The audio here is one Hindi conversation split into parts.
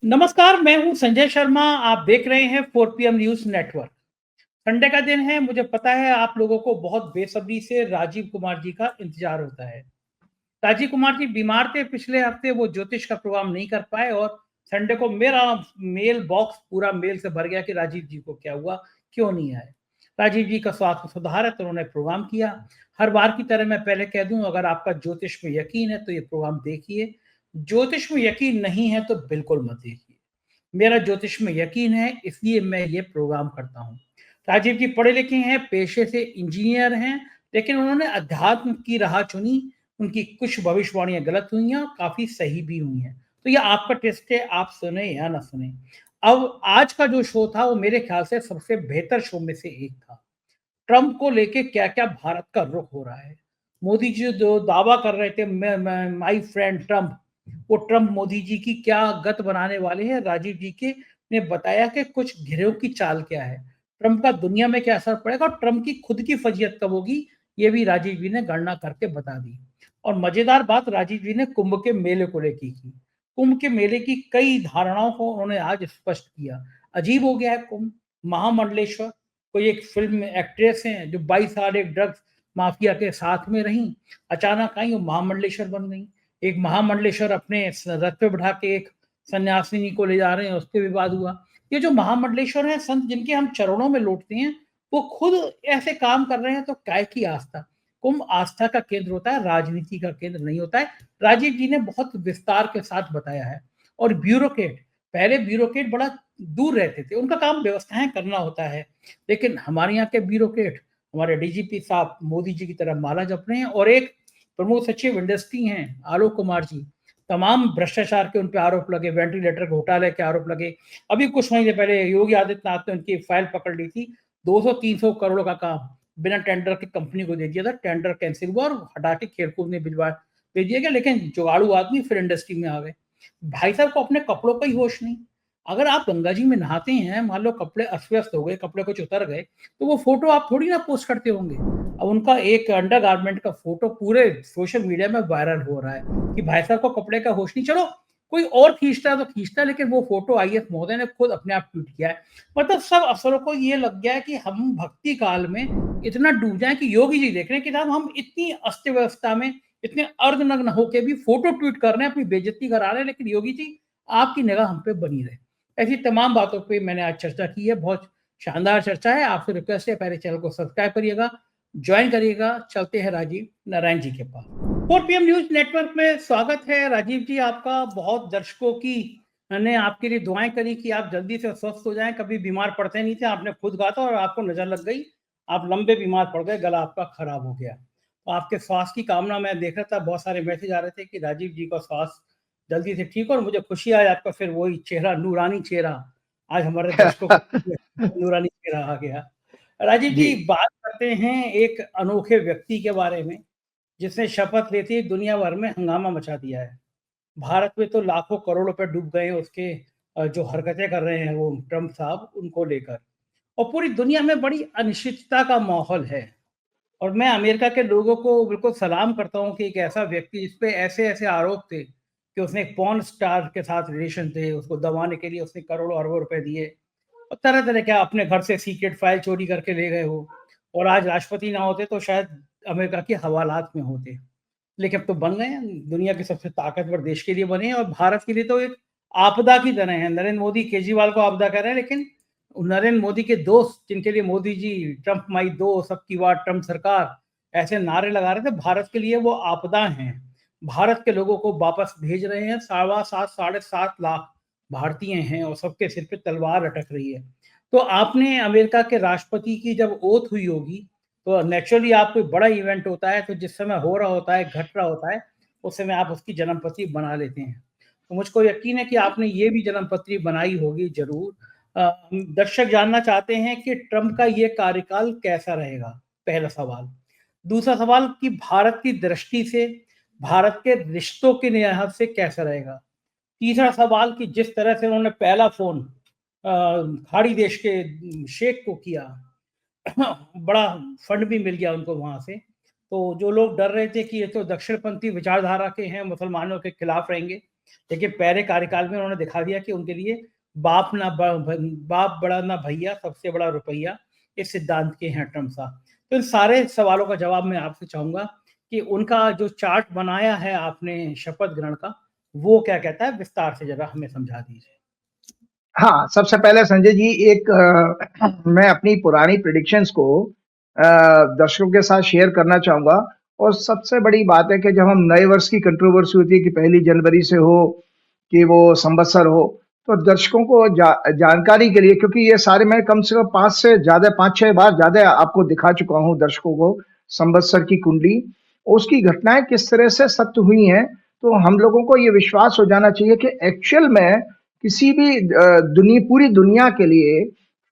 नमस्कार, मैं हूँ संजय शर्मा। आप देख रहे हैं 4 पीएम न्यूज़ नेटवर्क। संडे का दिन है, मुझे पता है आप लोगों को बहुत बेसब्री से राजीव कुमार जी का इंतज़ार होता है। राजीव कुमार जी बीमार थे, पिछले हफ्ते वो ज्योतिष का प्रोग्राम नहीं कर पाए और संडे को मेरा मेल बॉक्स पूरा मेल से भर गया कि राजीव जी को क्या हुआ, क्यों नहीं आए। राजीव जी का स्वास्थ्य सुधार है तो उन्होंने प्रोग्राम किया। हर बार की तरह मैं पहले कह दूं, अगर आपका ज्योतिष में यकीन है तो ये प्रोग्राम देखिए, ज्योतिष में यकीन नहीं है तो बिल्कुल मत देखिए। मेरा ज्योतिष में यकीन है इसलिए मैं ये प्रोग्राम करता हूँ। राजीव जी पढ़े लिखे हैं, पेशे से इंजीनियर हैं, लेकिन उन्होंने अध्यात्म की राह चुनी। उनकी कुछ भविष्यवाणियां गलत हुई हैं और काफी सही भी हुई हैं। तो ये आपका टेस्ट है, आप सुने या ना सुने। अब आज का जो शो था वो मेरे ख्याल से सबसे बेहतर शो में से एक था। ट्रंप को लेके क्या-क्या भारत का रुख हो रहा है। मोदी जी जो दावा कर रहे थे, मैं माय फ्रेंड ट्रंप, वो ट्रंप मोदी जी की क्या गत बनाने वाले हैं। राजीव जी के ने बताया कि कुछ गिरोह की चाल क्या है, ट्रंप का दुनिया में क्या असर पड़ेगा और ट्रंप की खुद की फजीयत कब होगी, ये भी राजीव जी ने गणना करके बता दी। और मजेदार बात राजीव जी ने कुंभ के मेले को लेके की। कुंभ के मेले की कई धारणाओं को उन्होंने आज स्पष्ट किया। अजीब हो गया है कुंभ। महामंडलेश्वर, कोई एक फ़िल्म एक्ट्रेस हैं जो 22 साल एक ड्रग्स माफिया के साथ में रहीं, अचानक आई वो महामंडलेश्वर बन गईं। एक महामंडलेश्वर अपने रथ पे बिठा के एक सन्यासिनी को ले जा रहे हैं, उस पे विवाद हुआ। ये जो महामंडलेश्वर हैं, संत जिनके हम चरणों में लौटते हैं, वो खुद ऐसे काम कर रहे हैं तो काय की आस्था। कुंभ आस्था का केंद्र होता है, राजनीति का केंद्र नहीं होता है। राजीव जी ने बहुत विस्तार के साथ बताया है। और ब्यूरोक्रेट, पहले ब्यूरोक्रेट बड़ा दूर रहते थे, उनका काम व्यवस्थाएं करना होता है, लेकिन हमारे यहाँ के ब्यूरोक्रेट, हमारे डीजीपी साहब मोदी जी की तरह माला जप रहे हैं। और एक प्रमुख सचिव इंडस्ट्री हैं आलोक कुमार जी, तमाम भ्रष्टाचार के उन पर आरोप लगे, वेंटिलेटर घोटाले के आरोप लगे। अभी कुछ महीने पहले योगी आदित्यनाथ ने उनकी फाइल पकड़ ली थी। 200-300 करोड़ का काम बिना टेंडर के कंपनी को दे दिया था, टेंडर कैंसिल हुआ और हटा के खेलकूद ने भिजवा दे दिया गया, लेकिन जुगाड़ू आदमी फिर इंडस्ट्री में आ गए। भाई साहब को अपने कपड़ों का ही होश नहीं। अगर आप गंगा जी में नहाते हैं, मान लो कपड़े अस्त-व्यस्त हो गए, कपड़े कुछ उतर गए, तो वो फ़ोटो आप थोड़ी ना पोस्ट करते होंगे। अब उनका एक अंडरगारमेंट का फ़ोटो पूरे सोशल मीडिया में वायरल हो रहा है कि भाई साहब को कपड़े का होश नहीं। चलो, कोई और खींचता है तो खींचता है, लेकिन वो फ़ोटो आईएएस महोदय ने खुद अपने आप ट्वीट किया है। मतलब सब अफ़सरों को ये लग गया है कि हम भक्ति काल में इतना डूब जाएँ कि योगी जी देख रहे हैं कि साहब हम इतनी अस्त-व्यवस्था में, इतने अर्धनग्न होके भी फ़ोटो ट्वीट कर रहे हैं, अपनी बेइज़्ज़ती करा रहे हैं, लेकिन योगी जी आपकी निगाह हम पे बनी रहे। ऐसी तमाम बातों पे मैंने आज चर्चा की है, बहुत शानदार चर्चा है। आपसे रिक्वेस्ट है पहले चैनल को सब्सक्राइब करिएगा, जॉइन करिएगा। चलते हैं राजीव नारायण जी के पास। 4 पीएम न्यूज़ नेटवर्क में स्वागत है राजीव जी आपका। बहुत दर्शकों की ने आपके लिए दुआएँ करी कि आप जल्दी से स्वस्थ हो जाएँ, कभी बीमार पड़ते नहीं थे, आपने खुद कहा था और आपको नज़र लग गई, आप लंबे बीमार पड़ गए, गला आपका खराब हो गया। तो आपके स्वास्थ्य की कामना मैं देख रहा था, बहुत सारे मैसेज आ रहे थे कि राजीव जी का स्वास्थ्य जल्दी से ठीक हो, और मुझे खुशी है आपका फिर वही चेहरा, नूरानी चेहरा, आज हमारे दर्शकों को नूरानी चेहरा आ गया। राजीव जी। जी, बात करते हैं एक अनोखे व्यक्ति के बारे में, जिसने शपथ लेते ही दुनिया भर में हंगामा मचा दिया है। भारत में तो लाखों करोड़ रुपए डूब गए हैं उसके जो हरकतें कर रहे हैं वो ट्रंप साहब, उनको लेकर। और पूरी दुनिया में बड़ी अनिश्चितता का माहौल है। और मैं अमेरिका के लोगों को बिल्कुल सलाम करता हूँ कि एक ऐसा व्यक्ति जिस पे ऐसे-ऐसे आरोप थे कि उसने एक पॉर्न स्टार के साथ रिलेशन थे, उसको दबाने के लिए उसने करोड़ों अरबों रुपए दिए और तरह-तरह के अपने घर से सीक्रेट फाइल चोरी करके ले गए हो। और आज राष्ट्रपति ना होते तो शायद अमेरिका के हवालात में होते। लेकिन अब तो बन गए हैं, दुनिया के सबसे ताकतवर देश के लिए बने हैं और भारत के लिए तो एक आपदा की तरह है। नरेंद्र मोदी केजरीवाल को आपदा कह रहे हैं, लेकिन नरेंद्र मोदी के दोस्त जिनके लिए मोदी जी ट्रंप माई दो, सबकी बात ट्रंप सरकार, ऐसे नारे लगा रहे थे, भारत के लिए वो आपदा हैं। भारत के लोगों को वापस भेज रहे हैं, सवा 7 साढ़े 7 लाख भारतीय हैं और सबके सिर पे तलवार लटक रही है। तो आपने अमेरिका के राष्ट्रपति की जब ओथ हुई होगी, तो नेचुरली आप कोई बड़ा इवेंट होता है तो जिस समय हो रहा होता है, घट रहा होता है, उस समय आप उसकी जन्मपत्री बना लेते हैं। तो मुझको यकीन है कि आपने ये भी जन्मपत्री बनाई होगी ज़रूर। दर्शक जानना चाहते हैं कि ट्रंप का ये कार्यकाल कैसा रहेगा? पहला सवाल। दूसरा सवाल कि भारत की दृष्टि से, भारत के रिश्तों के लिहाज से कैसा रहेगा? तीसरा सवाल कि जिस तरह से उन्होंने पहला फ़ोन अ, खाड़ी देश के शेख को किया, बड़ा फंड भी मिल गया उनको वहाँ से। तो जो लोग डर रहे थे कि ये तो दक्षिणपंथी विचारधारा के हैं, मुसलमानों के खिलाफ रहेंगे, लेकिन पहले कार्यकाल में उन्होंने दिखा दिया कि उनके लिए बाप बड़ा ना भैया, सबसे बड़ा रुपया, इस सिद्धांत के हैं ट्रम्प साहब। तो इन सारे सवालों का जवाब मैं आपसे चाहूंगा कि उनका जो चार्ट बनाया है आपने शपथ ग्रहण का, वो क्या कहता है, विस्तार से जरा हमें समझा दीजिए। हाँ, सबसे पहले संजय जी एक मैं अपनी पुरानी प्रेडिक्शंस को दर्शकों के साथ शेयर करना चाहूंगा। और सबसे बड़ी बात है कि जब हम नए वर्ष की कंट्रोवर्सी होती है कि 1 जनवरी से हो कि वो संवत्सर हो, तो दर्शकों को जानकारी के लिए, क्योंकि ये सारे मैं कम से कम 5-6 बार ज्यादा आपको दिखा चुका हूँ दर्शकों को संवत्सर की कुंडली, उसकी घटनाएं किस तरह से सत्य हुई हैं, तो हम लोगों को ये विश्वास हो जाना चाहिए कि एक्चुअल में किसी भी पूरी दुनिया के लिए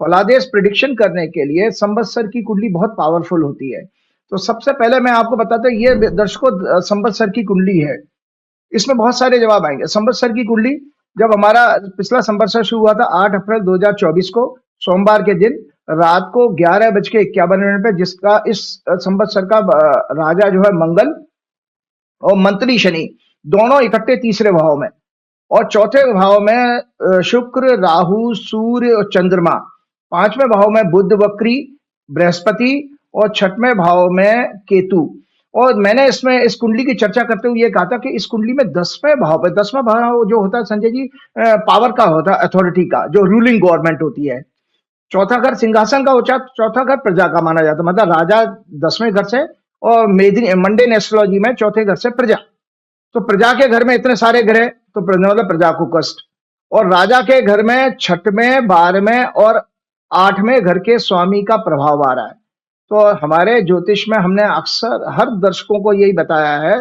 फलादेश प्रिडिक्शन करने के लिए संवत्सर की कुंडली बहुत पावरफुल होती है। तो सबसे पहले मैं आपको बताता हूँ, ये दर्शकों संवत्सर की कुंडली है, इसमें बहुत सारे जवाब आएंगे। संवत्सर की कुंडली, जब हमारा पिछला संवत्सर शुरू हुआ था 8 अप्रैल 2024 को, सोमवार के दिन रात को 11:51 पे, जिसका इस संवत्सर का राजा जो है मंगल और मंत्री शनि दोनों इकट्ठे तीसरे भाव में, और चौथे भाव में शुक्र, राहु, सूर्य और चंद्रमा, पांचवें भाव में बुध वक्री, बृहस्पति, और छठवें भाव में केतु। और मैंने इसमें इस कुंडली की चर्चा करते हुए ये कहा था कि इस कुंडली में 10वें भाव जो होता है संजय जी, पावर का होता है, अथॉरिटी का, जो रूलिंग गवर्नमेंट होती है। चौथा घर सिंहासन का होता है, चौथा घर प्रजा का माना जाता है, मतलब राजा 10वें घर से, और मंडेन एस्ट्रोलॉजी में चौथे घर से प्रजा। तो प्रजा के घर में इतने सारे ग्रह, तो मतलब प्रजा को कष्ट, और राजा के घर में 6वें, 12वें और 8वें घर के स्वामी का प्रभाव आ रहा है। तो हमारे ज्योतिष में हमने अक्सर हर दर्शकों को यही बताया है,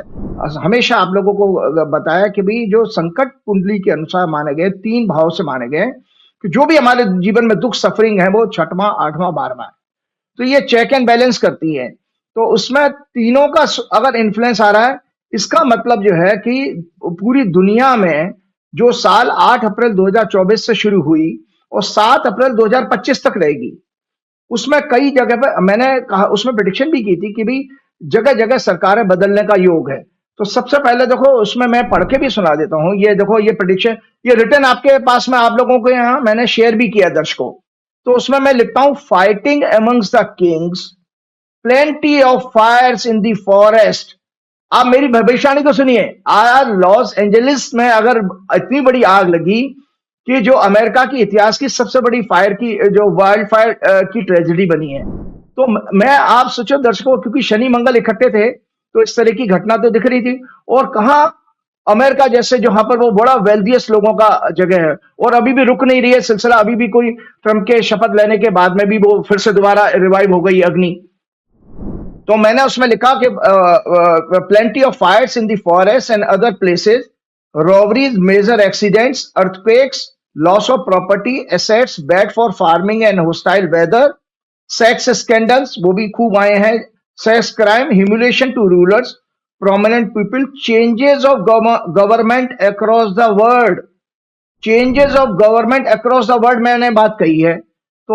हमेशा आप लोगों को बताया कि भाई जो संकट कुंडली के अनुसार माने गए 3 भाव से माने गए कि जो भी हमारे जीवन में दुख सफरिंग है वो 6वां, 8वां, 12वां है। तो ये चेक एंड बैलेंस करती है। तो उसमें तीनों का अगर इन्फ्लुएंस आ रहा है, इसका मतलब जो है कि पूरी दुनिया में जो साल 8 अप्रैल 2024 से शुरू हुई और 7 अप्रैल 2025 तक रहेगी, उसमें कई जगह पर मैंने कहा, उसमें प्रेडिक्शन भी की थी कि भाई जगह जगह सरकारें बदलने का योग है। तो सबसे पहले देखो, उसमें मैं पढ़ के भी सुना देता हूं, ये देखो, ये प्रेडिक्शन, ये रिटर्न आपके पास में आप लोगों को यहाँ मैंने शेयर भी किया दर्शकों। तो उसमें मैं लिखता हूं, fighting amongst the kings, plenty of fires in the forest. आप मेरी भविष्यवाणी को सुनिए, आज लॉस एंजलिस में अगर इतनी बड़ी आग लगी कि जो अमेरिका की इतिहास की सबसे बड़ी फायर की, जो वाइल्ड फायर की ट्रेजेडी बनी है। तो मैं, आप सोचो दर्शकों, क्योंकि शनि मंगल इकट्ठे थे, तो इस तरह की घटना तो दिख रही थी। और कहा अमेरिका जैसे जहां पर वो बड़ा वेल्थियस्ट लोगों का जगह है, और अभी भी रुक नहीं रही है सिलसिला, अभी भी कोई ट्रंप के शपथ लेने के बाद में भी वो फिर से दोबारा रिवाइव हो गई अग्नि। तो मैंने उसमें लिखा कि plenty of fires in the forest and other places, robberies, major accidents, earthquakes, loss of property, assets, bad for farming and hostile weather, sex scandals, वो भी खूब आए हैं, sex crime, humiliation to rulers, prominent people, changes of government across the world, changes of government across the world मैंने बात कही है। तो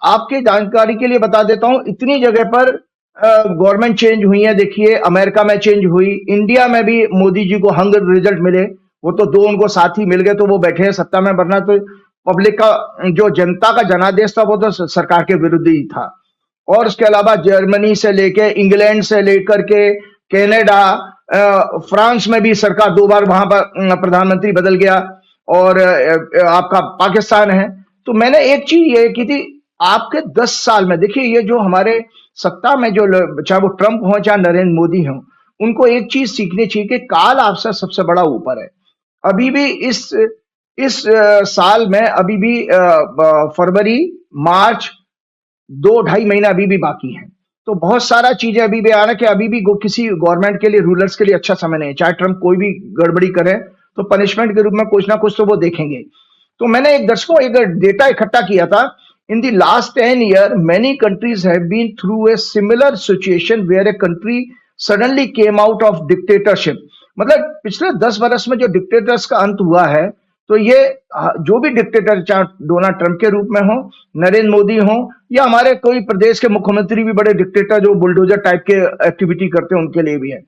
आपकी जानकारी के लिए बता देता हूं, इतनी जगह पर गवर्नमेंट चेंज हुई है। देखिए, अमेरिका में चेंज हुई, इंडिया में भी मोदी जी को हंग रिजल्ट मिले, वो तो 2 उनको साथी मिल गए तो वो बैठे हैं सत्ता में, वरना तो पब्लिक का, जो जनता का जनादेश था, वो तो सरकार के विरुद्ध ही था। और उसके अलावा जर्मनी से लेके, इंग्लैंड से लेकर के कनाडा, फ्रांस में भी सरकार 2 बार वहां पर प्रधानमंत्री बदल गया, और आपका पाकिस्तान है। तो मैंने एक चीज ये की थी, आपके 10 साल में देखिए, ये जो हमारे सत्ता में जो, चाहे वो ट्रंप हो चाहे नरेंद्र मोदी हो, उनको एक चीज सीखनी चाहिए कि काल आपसे सबसे बड़ा ऊपर है। अभी भी इस साल में अभी भी फरवरी, मार्च, 2-2.5 महीना अभी भी बाकी है। तो बहुत सारा चीजें अभी भी आ रहा है कि अभी भी किसी गवर्नमेंट के लिए, रूलर्स के लिए अच्छा समय नहीं है। चाहे ट्रंप कोई भी गड़बड़ी करे तो पनिशमेंट के रूप में कुछ ना कुछ तो वो देखेंगे। तो मैंने एक दर्शकों एक डेटा इकट्ठा किया था, in the last 10 years many countries have been through a similar situation where a country suddenly came out of dictatorship। मतलब पिछले 10 बरस में जो डिक्टेटर्स का अंत हुआ है, तो ये जो भी डिक्टेटर, चाहे डोनाल्ड ट्रंप के रूप में हो, नरेंद्र मोदी हो, या हमारे कोई प्रदेश के मुख्यमंत्री भी बड़े डिक्टेटर जो बुलडोजर टाइप के एक्टिविटी करते हैं, उनके लिए भी है।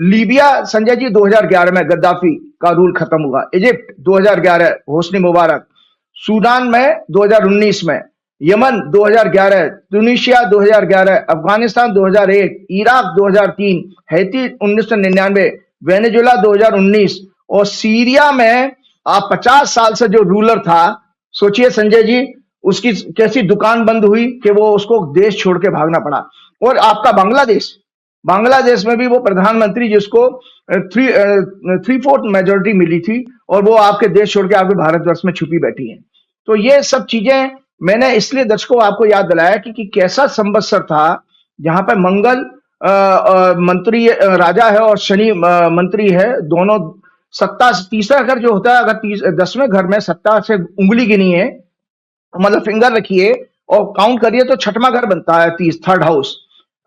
लीबिया संजय जी 2011 में गद्दाफी का रूल खत्म हुआ। Egypt 2011 Hosni Mubarak. सूडान में 2019 में। Yemen 2011। Tunisia 2011। Afghanistan 2001। Iraq 2003। Haiti 1999। Venezuela 2019। और सीरिया में आप 50 साल से जो रूलर था, सोचिए संजय जी, उसकी कैसी दुकान बंद हुई कि वो उसको देश छोड़ के भागना पड़ा। और आपका बांग्लादेश में भी वो प्रधानमंत्री जिसको 3/4 मेजोरिटी मिली थी और वो आपके देश छोड़ के आपके भारतवर्ष में छुपी बैठी है। तो ये सब चीजें मैंने इसलिए दर्शकों आपको याद दिलाया कि कैसा संवत्सर था जहां पर मंगल मंत्री राजा है और शनि मंत्री है। दोनों सत्ता, तीसरा घर जो होता है, अगर 10वें घर में सत्ता से उंगली गिनी है, मतलब फिंगर रखिए और काउंट करिए, तो छठवां घर बनता है, थर्ड हाउस।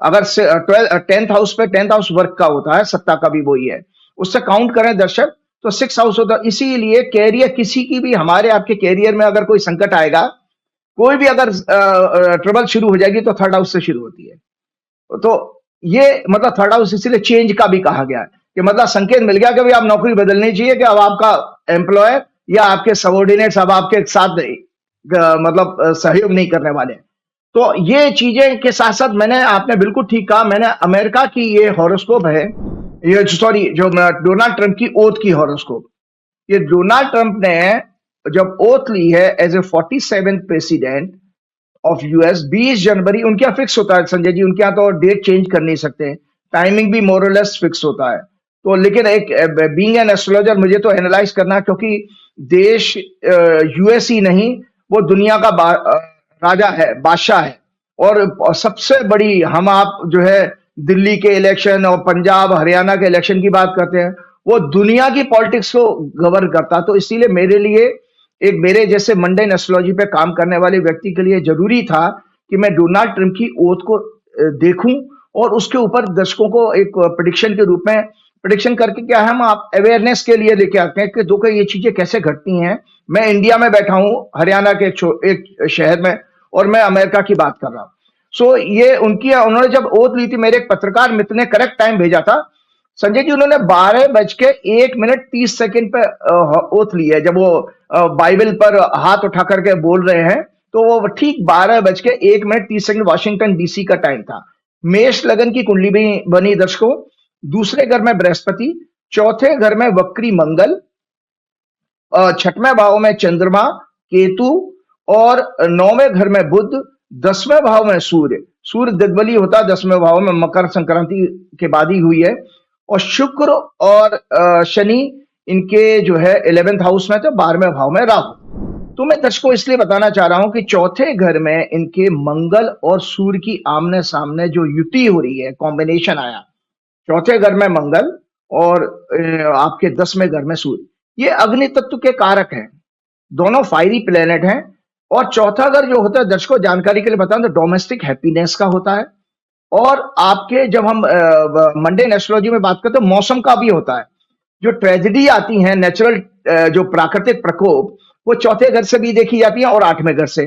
अगर 10th हाउस पे 10th हाउस वर्क का होता है, सत्ता का भी वही है, उससे काउंट करें दर्शक तो 6 हाउस होता है। इसीलिए कैरियर, किसी की भी, हमारे आपके कैरियर में अगर कोई संकट आएगा, कोई भी अगर ट्रबल शुरू हो जाएगी तो थर्ड हाउस से शुरू होती है। तो ये मतलब थर्ड हाउस इसीलिए चेंज का भी कहा गया है कि मतलब संकेत मिल गया कि भाई आप नौकरी बदलनी चाहिए, कि अब आपका एम्प्लॉयर या आपके सबॉर्डिनेट्स अब आपके साथ मतलब सहयोग नहीं करने वाले। तो ये चीजें के साथ साथ मैंने, आपने बिल्कुल ठीक कहा, मैंने अमेरिका की ये हॉरोस्कोप है, ये सॉरी जो डोनाल्ड ट्रंप की ओथ की हॉरोस्कोप, ये डोनाल्ड ट्रंप ने जब ओथ ली है as a 47th president of US, 20 जनवरी उनके यहाँ फिक्स होता है संजय जी, उनके यहाँ तो डेट चेंज कर नहीं सकते, टाइमिंग भी मोर और लेस फिक्स होता है। तो लेकिन एक बीइंग एन एस्ट्रोलॉजर मुझे तो एनालाइज करना, क्योंकि देश यूएस ही नहीं, वो दुनिया का राजा है, बादशाह है। और सबसे बड़ी, हम आप जो है दिल्ली के इलेक्शन और पंजाब हरियाणा के इलेक्शन की बात करते हैं, वो दुनिया की पॉलिटिक्स को गवर्न करता। तो इसीलिए मेरे लिए, एक मेरे जैसे मंडेन एस्ट्रोलॉजी पे काम करने वाले व्यक्ति के लिए जरूरी था कि मैं डोनाल्ड ट्रंप की ओथ को देखूं और उसके ऊपर दर्शकों को एक प्रेडिक्शन के रूप में, प्रेडिक्शन करके क्या है, हम आप अवेयरनेस के लिए लेके आते हैं कि देखो ये चीजें कैसे घटती हैं। मैं इंडिया में बैठा हूं, हरियाणा के एक शहर में, और मैं अमेरिका की बात कर रहा हूं। सो ये उन्होंने जब ओथ ली थी, मेरे एक पत्रकार मित्र ने करेक्ट टाइम भेजा था संजय जी, उन्होंने 12:01 पे ओथ ली है। जब वो बाइबल पर हाथ उठा करके बोल रहे हैं, तो वो ठीक 12:01 वाशिंगटन डीसी का टाइम था। मेष लगन की कुंडली भी बनी दर्शकों, दूसरे घर में बृहस्पति, चौथे घर में वक्री मंगल, छठवें भाव में चंद्रमा केतु, और 9वें घर में बुध, 10वें भाव में सूर्य दिग्बली होता है 10वें भाव में, मकर संक्रांति के बाद ही हुई है। और शुक्र और शनि इनके जो है 11th हाउस में, तो 12वें भाव में राहु। तो मैं दर्शकों इसलिए बताना चाह रहा हूं कि चौथे घर में इनके मंगल और सूर्य की आमने सामने जो युति हो रही है, कॉम्बिनेशन आया, चौथे घर में मंगल और आपके 10वें घर में सूर्य, ये अग्नि तत्व के कारक हैं, दोनों फायरी प्लेनेट हैं। और चौथा घर जो होता है दर्शकों, जानकारी के लिए बताऊं तो डोमेस्टिक हैप्पीनेस का होता है। और आपके जब हम मंडेन एस्ट्रोलॉजी में बात करते हैं, मौसम का भी होता है। जो ट्रेजेडी आती है, नेचुरल जो प्राकृतिक प्रकोप, वो चौथे घर से भी देखी जाती है और 8वें घर से।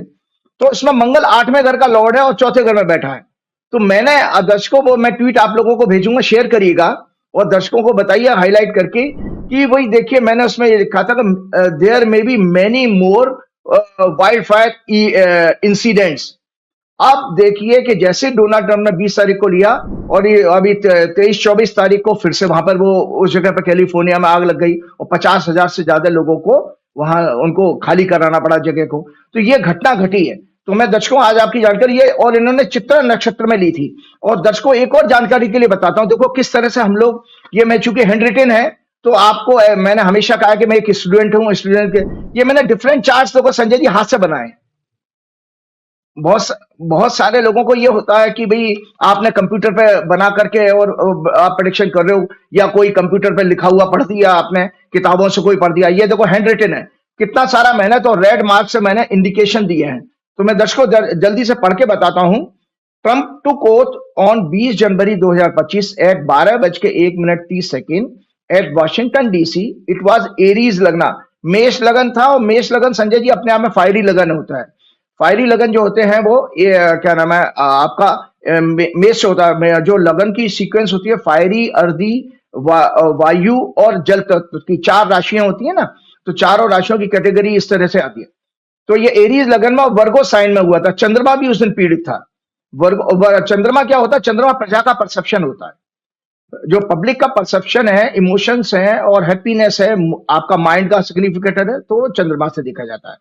तो इसमें मंगल 8वें घर का लॉर्ड है और चौथे घर में बैठा है। तो मैंने दर्शकों को, मैं ट्वीट आप लोगों को भेजूंगा, शेयर करिएगा और दर्शकों को बताइए हाईलाइट करके कि वही देखिए, मैंने उसमें ये लिखा था कि there may be many more wild fire incidents. अब देखिए कि जैसे डोनाल्ड ट्रंप ने 20 तारीख को लिया और ये अभी 23-24 तारीख को फिर से वहां पर वो उस जगह पर कैलिफोर्निया में आग लग गई और 50,000 से ज्यादा लोगों को वहां उनको खाली कराना पड़ा जगह को। तो ये घटना घटी है। तो मैं दर्शकों आज आपकी जानकारी ये, और इन्होंने चित्रा नक्षत्र में ली थी। और दर्शकों एक और जानकारी के लिए बताता हूं, देखो किस तरह से हम लोग, ये मैं चूंकि हैंड रिटेन है तो आपको मैंने हमेशा कहा कि मैं एक स्टूडेंट हूं, स्टूडेंट के ये मैंने डिफरेंट चार्ट्स देखो संजय जी हाथ से बनाए। बहुत सारे लोगों को ये होता है कि भाई आपने कंप्यूटर पे बना करके और आप प्रेडिक्शन कर रहे हो, या कोई कंप्यूटर पे लिखा हुआ पढ़ दिया आपने, किताबों से कोई पढ़ दिया। ये देखो हैंड रिटन है, कितना सारा मेहनत और रेड मार्क से मैंने इंडिकेशन दिए हैं। तो मैं दर्शकों जल्दी से पढ़ के बताता हूं। Trump took oath on 20 January 2025 at 12:01 at Washington DC. It was Aries lagna, मेष लगन था। और मेष लगन संजय जी अपने आप में फायरी लगन होता है। फायरी लगन जो होते हैं वो क्या नाम है आपका मेष होता है। जो लगन की सीक्वेंस होती है फायरी, अर्दी, वायु और जल तत्व की 4 राशियां होती है ना, तो चारों राशियों की कैटेगरी इस तरह से आती है। तो ये एरीज लगन में वर्गो साइन में हुआ था। चंद्रमा भी उस दिन पीड़ित था। चंद्रमा क्या होता है? चंद्रमा प्रजा का परसेप्शन होता है, जो पब्लिक का परसेप्शन है, इमोशंस है और हैप्पीनेस है, आपका माइंड का सिग्निफिकेटर है, तो चंद्रमा से देखा जाता है।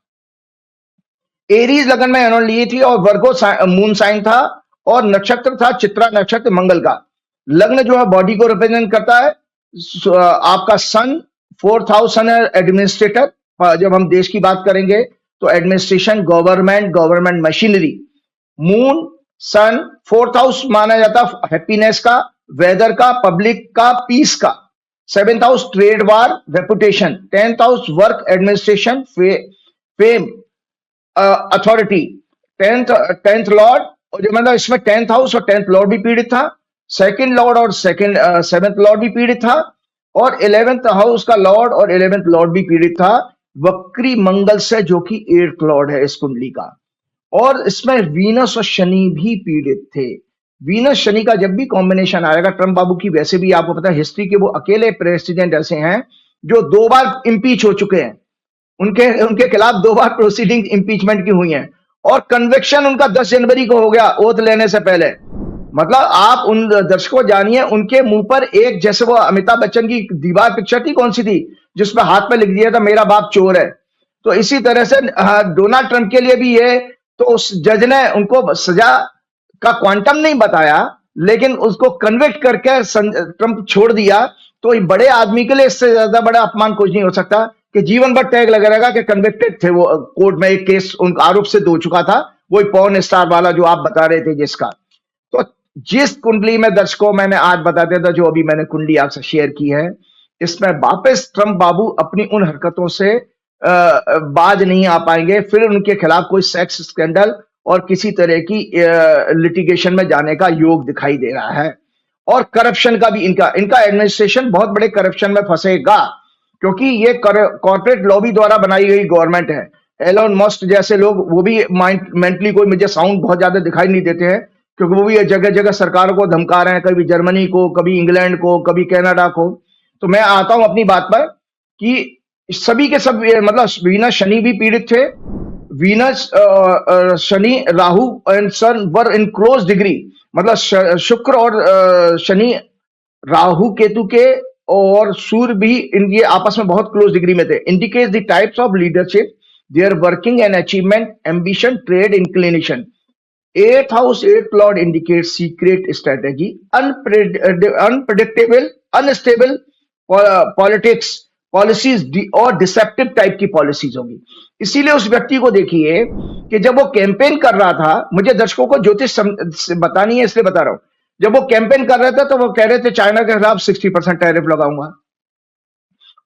एरीज लगन में इन्होंने ली थी और वर्गो मून साइन था और नक्षत्र था चित्रा नक्षत्र मंगल का। लग्न जो है बॉडी को रिप्रेजेंट करता है। आपका सन 4th हाउस सन एडमिनिस्ट्रेटर। जब हम देश की बात करेंगे तो administration, government machinery. Moon sun 4th house माना जाता हैप्पीनेस का, वेदर का, पब्लिक का, पीस का। 7th house trade, war, reputation. 10th house work, administration, fame, authority. 10th lord, जो मतलब इसमें 10th हाउस और 10th लॉर्ड भी पीड़ित था। सेकंड लॉर्ड और 7th लॉर्ड भी पीड़ित था और 11th हाउस का लॉर्ड और 11th लॉर्ड भी पीड़ित था वक्री मंगल से, जो कि 8th लॉर्ड है इस कुंडली का। और इसमें वीनस और शनि भी पीड़ित थे। वीनस शनि का जब भी कॉम्बिनेशन आएगा, ट्रंप बाबू की वैसे भी आपको पता है हिस्ट्री के वो अकेले प्रेसिडेंट ऐसे हैं जो 2 बार इम्पीच हो चुके हैं। उनके खिलाफ 2 बार प्रोसीडिंग इम्पीचमेंट की हुई हैं और कन्विक्शन उनका 10 जनवरी को हो गया ओथ लेने से पहले। मतलब आप उन दर्शकों जानिए, उनके मुंह पर एक, जैसे वो अमिताभ बच्चन की दीवार पिक्चर थी, कौन सी थी, जिसमें हाथ में लिख दिया था मेरा बाप चोर है। तो इसी तरह से डोनाल्ड ट्रंप के लिए भी ये, तो उस जज ने उनको सजा का क्वांटम नहीं बताया, लेकिन उसको कन्विक्ट करके ट्रंप छोड़ दिया। तो बड़े आदमी के लिए इससे ज्यादा बड़ा अपमान कुछ नहीं हो सकता कि जीवन भर टैग लगा रहेगा कि कन्विक्टेड थे। वो कोर्ट में एक केस उन आरोप से हो चुका था, वही पॉर्न स्टार वाला जो आप बता रहे थे जिसका। तो जिस कुंडली में दर्शकों मैंने आज बता दिया था, जो अभी मैंने कुंडली आपसे शेयर की है, इसमें वापस ट्रंप बाबू अपनी उन हरकतों से बाज नहीं आ पाएंगे। फिर उनके खिलाफ कोई सेक्स स्कैंडल और किसी तरह की लिटिगेशन में जाने का योग दिखाई दे रहा है। और करप्शन का भी इनका एडमिनिस्ट्रेशन बहुत बड़े करप्शन में फंसेगा, क्योंकि ये कॉर्पोरेट लॉबी द्वारा बनाई गई गवर्नमेंट है। एलोन मस्क जैसे लोग, वो भी मेंटली कोई मुझे साउंड बहुत ज्यादा दिखाई नहीं देते हैं, क्योंकि वो भी जगह जगह सरकारों को धमका रहे हैं, कभी जर्मनी को, कभी इंग्लैंड को, कभी कनाडा को। तो मैं आता हूं अपनी बात पर कि सभी के सब, मतलब वीनस शनि भी पीड़ित थे। Venus Shani Rahu and sun were in close degree, मतलब शुक्र और शनि राहु केतु के और सूर्य भी ये आपस में बहुत क्लोज डिग्री में थे। Indicates the types of leadership, their working and achievement, ambition, trade, inclination. 8th house 8th lord indicate secret strategy, unpredictable, unstable politics, policies और डिसेप्टिव टाइप की पॉलिसीज होगी। इसीलिए उस व्यक्ति को देखिए कि जब वो कैंपेन कर रहा था, मुझे दर्शकों को ज्योतिष बतानी है इसलिए बता रहा हूं, जब वो कैंपेन कर रहे थे तो वो कह रहे थे चाइना के खिलाफ 60% टैरिफ लगाऊंगा।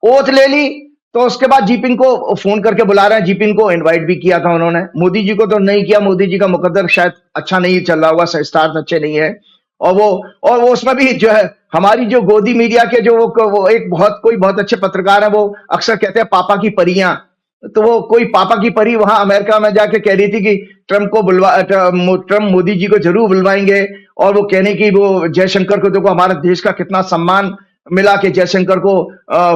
ओथ ले ली, तो उसके बाद जीपिंग को फोन करके बुला रहे हैं। जीपिंग को इनवाइट भी किया था उन्होंने, मोदी जी को तो नहीं किया। मोदी जी का मुकद्दर शायद अच्छा नहीं चल रहा होगा, स्टार्स अच्छे नहीं है। और वो उसमें भी जो है हमारी जो गोदी मीडिया के जो वो एक बहुत अच्छे पत्रकार है, वो अक्सर कहते हैं पापा की परियां। तो वो कोई पापा की परी वहां अमेरिका में जाके कह रही थी कि ट्रंप मोदी जी को जरूर बुलवाएंगे। और वो कहने की, वो जयशंकर को देखो हमारे देश का कितना सम्मान मिला कि जयशंकर को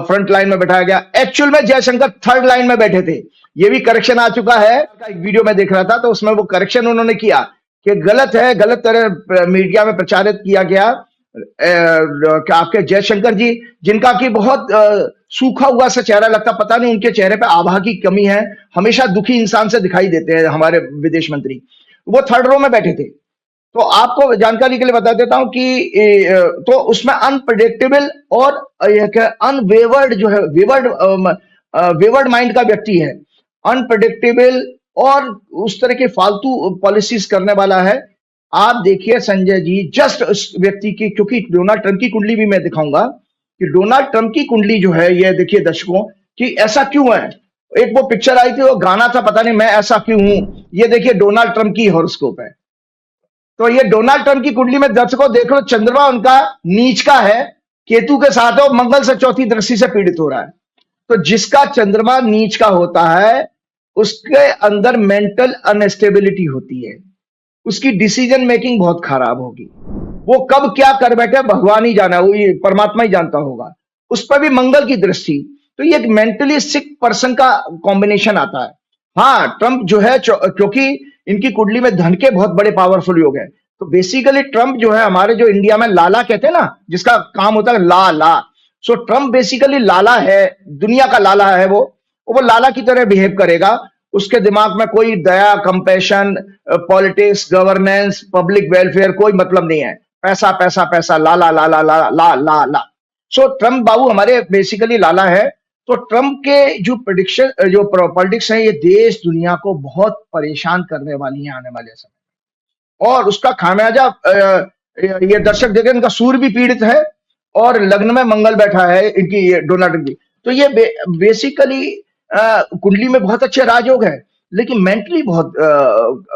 फ्रंट लाइन में बैठाया गया। एक्चुअल में जयशंकर 3rd लाइन में बैठे थे। ये भी करेक्शन आ चुका है। एक वीडियो में देख रहा था, तो उसमें वो करेक्शन उन्होंने किया कि गलत है, गलत तरह मीडिया में प्रचारित किया गया कि आपके जयशंकर जी, जिनका कि बहुत सूखा हुआ सा चेहरा लगता, पता नहीं उनके चेहरे पे आभा की कमी है, हमेशा दुखी इंसान से दिखाई देते हैं हमारे विदेश मंत्री, वो 3rd रो में बैठे थे। तो आपको जानकारी के लिए बता देता हूं कि तो उसमें अनप्रेडिक्टेबल और अनवेवर्ड जो है, वेवर्ड माइंड का व्यक्ति है, अनप्रेडिक्टेबल और उस तरह के फालतू पॉलिसीज करने वाला है। आप देखिए संजय जी, जस्ट उस व्यक्ति की, क्योंकि डोनाल्ड ट्रंप की कुंडली भी मैं दिखाऊंगा कि डोनाल्ड ट्रंप की कुंडली जो है, ये देखिए दर्शकों कि ऐसा क्यों है। एक वो पिक्चर आई थी, वो गाना था, पता नहीं मैं ऐसा क्यों हूं। ये देखिए डोनाल्ड ट्रंप की हॉरोस्कोप है। तो ये डोनाल्ड ट्रंप की कुंडली में दर्शकों देख लो, चंद्रमा उनका नीच का है, केतु के साथ है, और मंगल से 4थी दृष्टि से पीड़ित हो रहा है। तो जिसका चंद्रमा नीच का होता है, उसके अंदर मेंटल अनस्टेबिलिटी होती है, उसकी डिसीजन मेकिंग बहुत खराब होगी। वो कब क्या कर बैठे भगवान ही जाना, वो ये परमात्मा ही जानता होगा। उस पर भी मंगल की दृष्टि, तो ये एक मेंटली सिक पर्सन का कॉम्बिनेशन आता है। हाँ, ट्रंप जो है क्योंकि इनकी कुंडली में धन के बहुत बड़े पावरफुल योग है, तो बेसिकली ट्रंप जो है हमारे जो इंडिया में लाला कहते हैं ना, जिसका काम होता है ला ला, सो ट्रंप बेसिकली लाला है, दुनिया का लाला है वो लाला की तरह बिहेव करेगा। उसके दिमाग में कोई दया, compassion, politics, governance, public welfare कोई मतलब नहीं है। पैसा पैसा पैसा, ला ला ला ला ला ला ला ला। सो ट्रंप बाबू हमारे बेसिकली लाला है। तो ट्रंप के जो प्रेडिक्शन, जो पॉलिटिक्स है, ये देश दुनिया को बहुत परेशान करने वाली है आने वाले समय, और उसका खामियाजा ये दर्शक देखें, इनका सूर्य भी पीड़ित है और लग्न में मंगल बैठा है इनकी, ये डोनाल्ड ट्रंप की। तो ये बेसिकली कुंडली में बहुत अच्छे राजयोग है, लेकिन मेंटली बहुत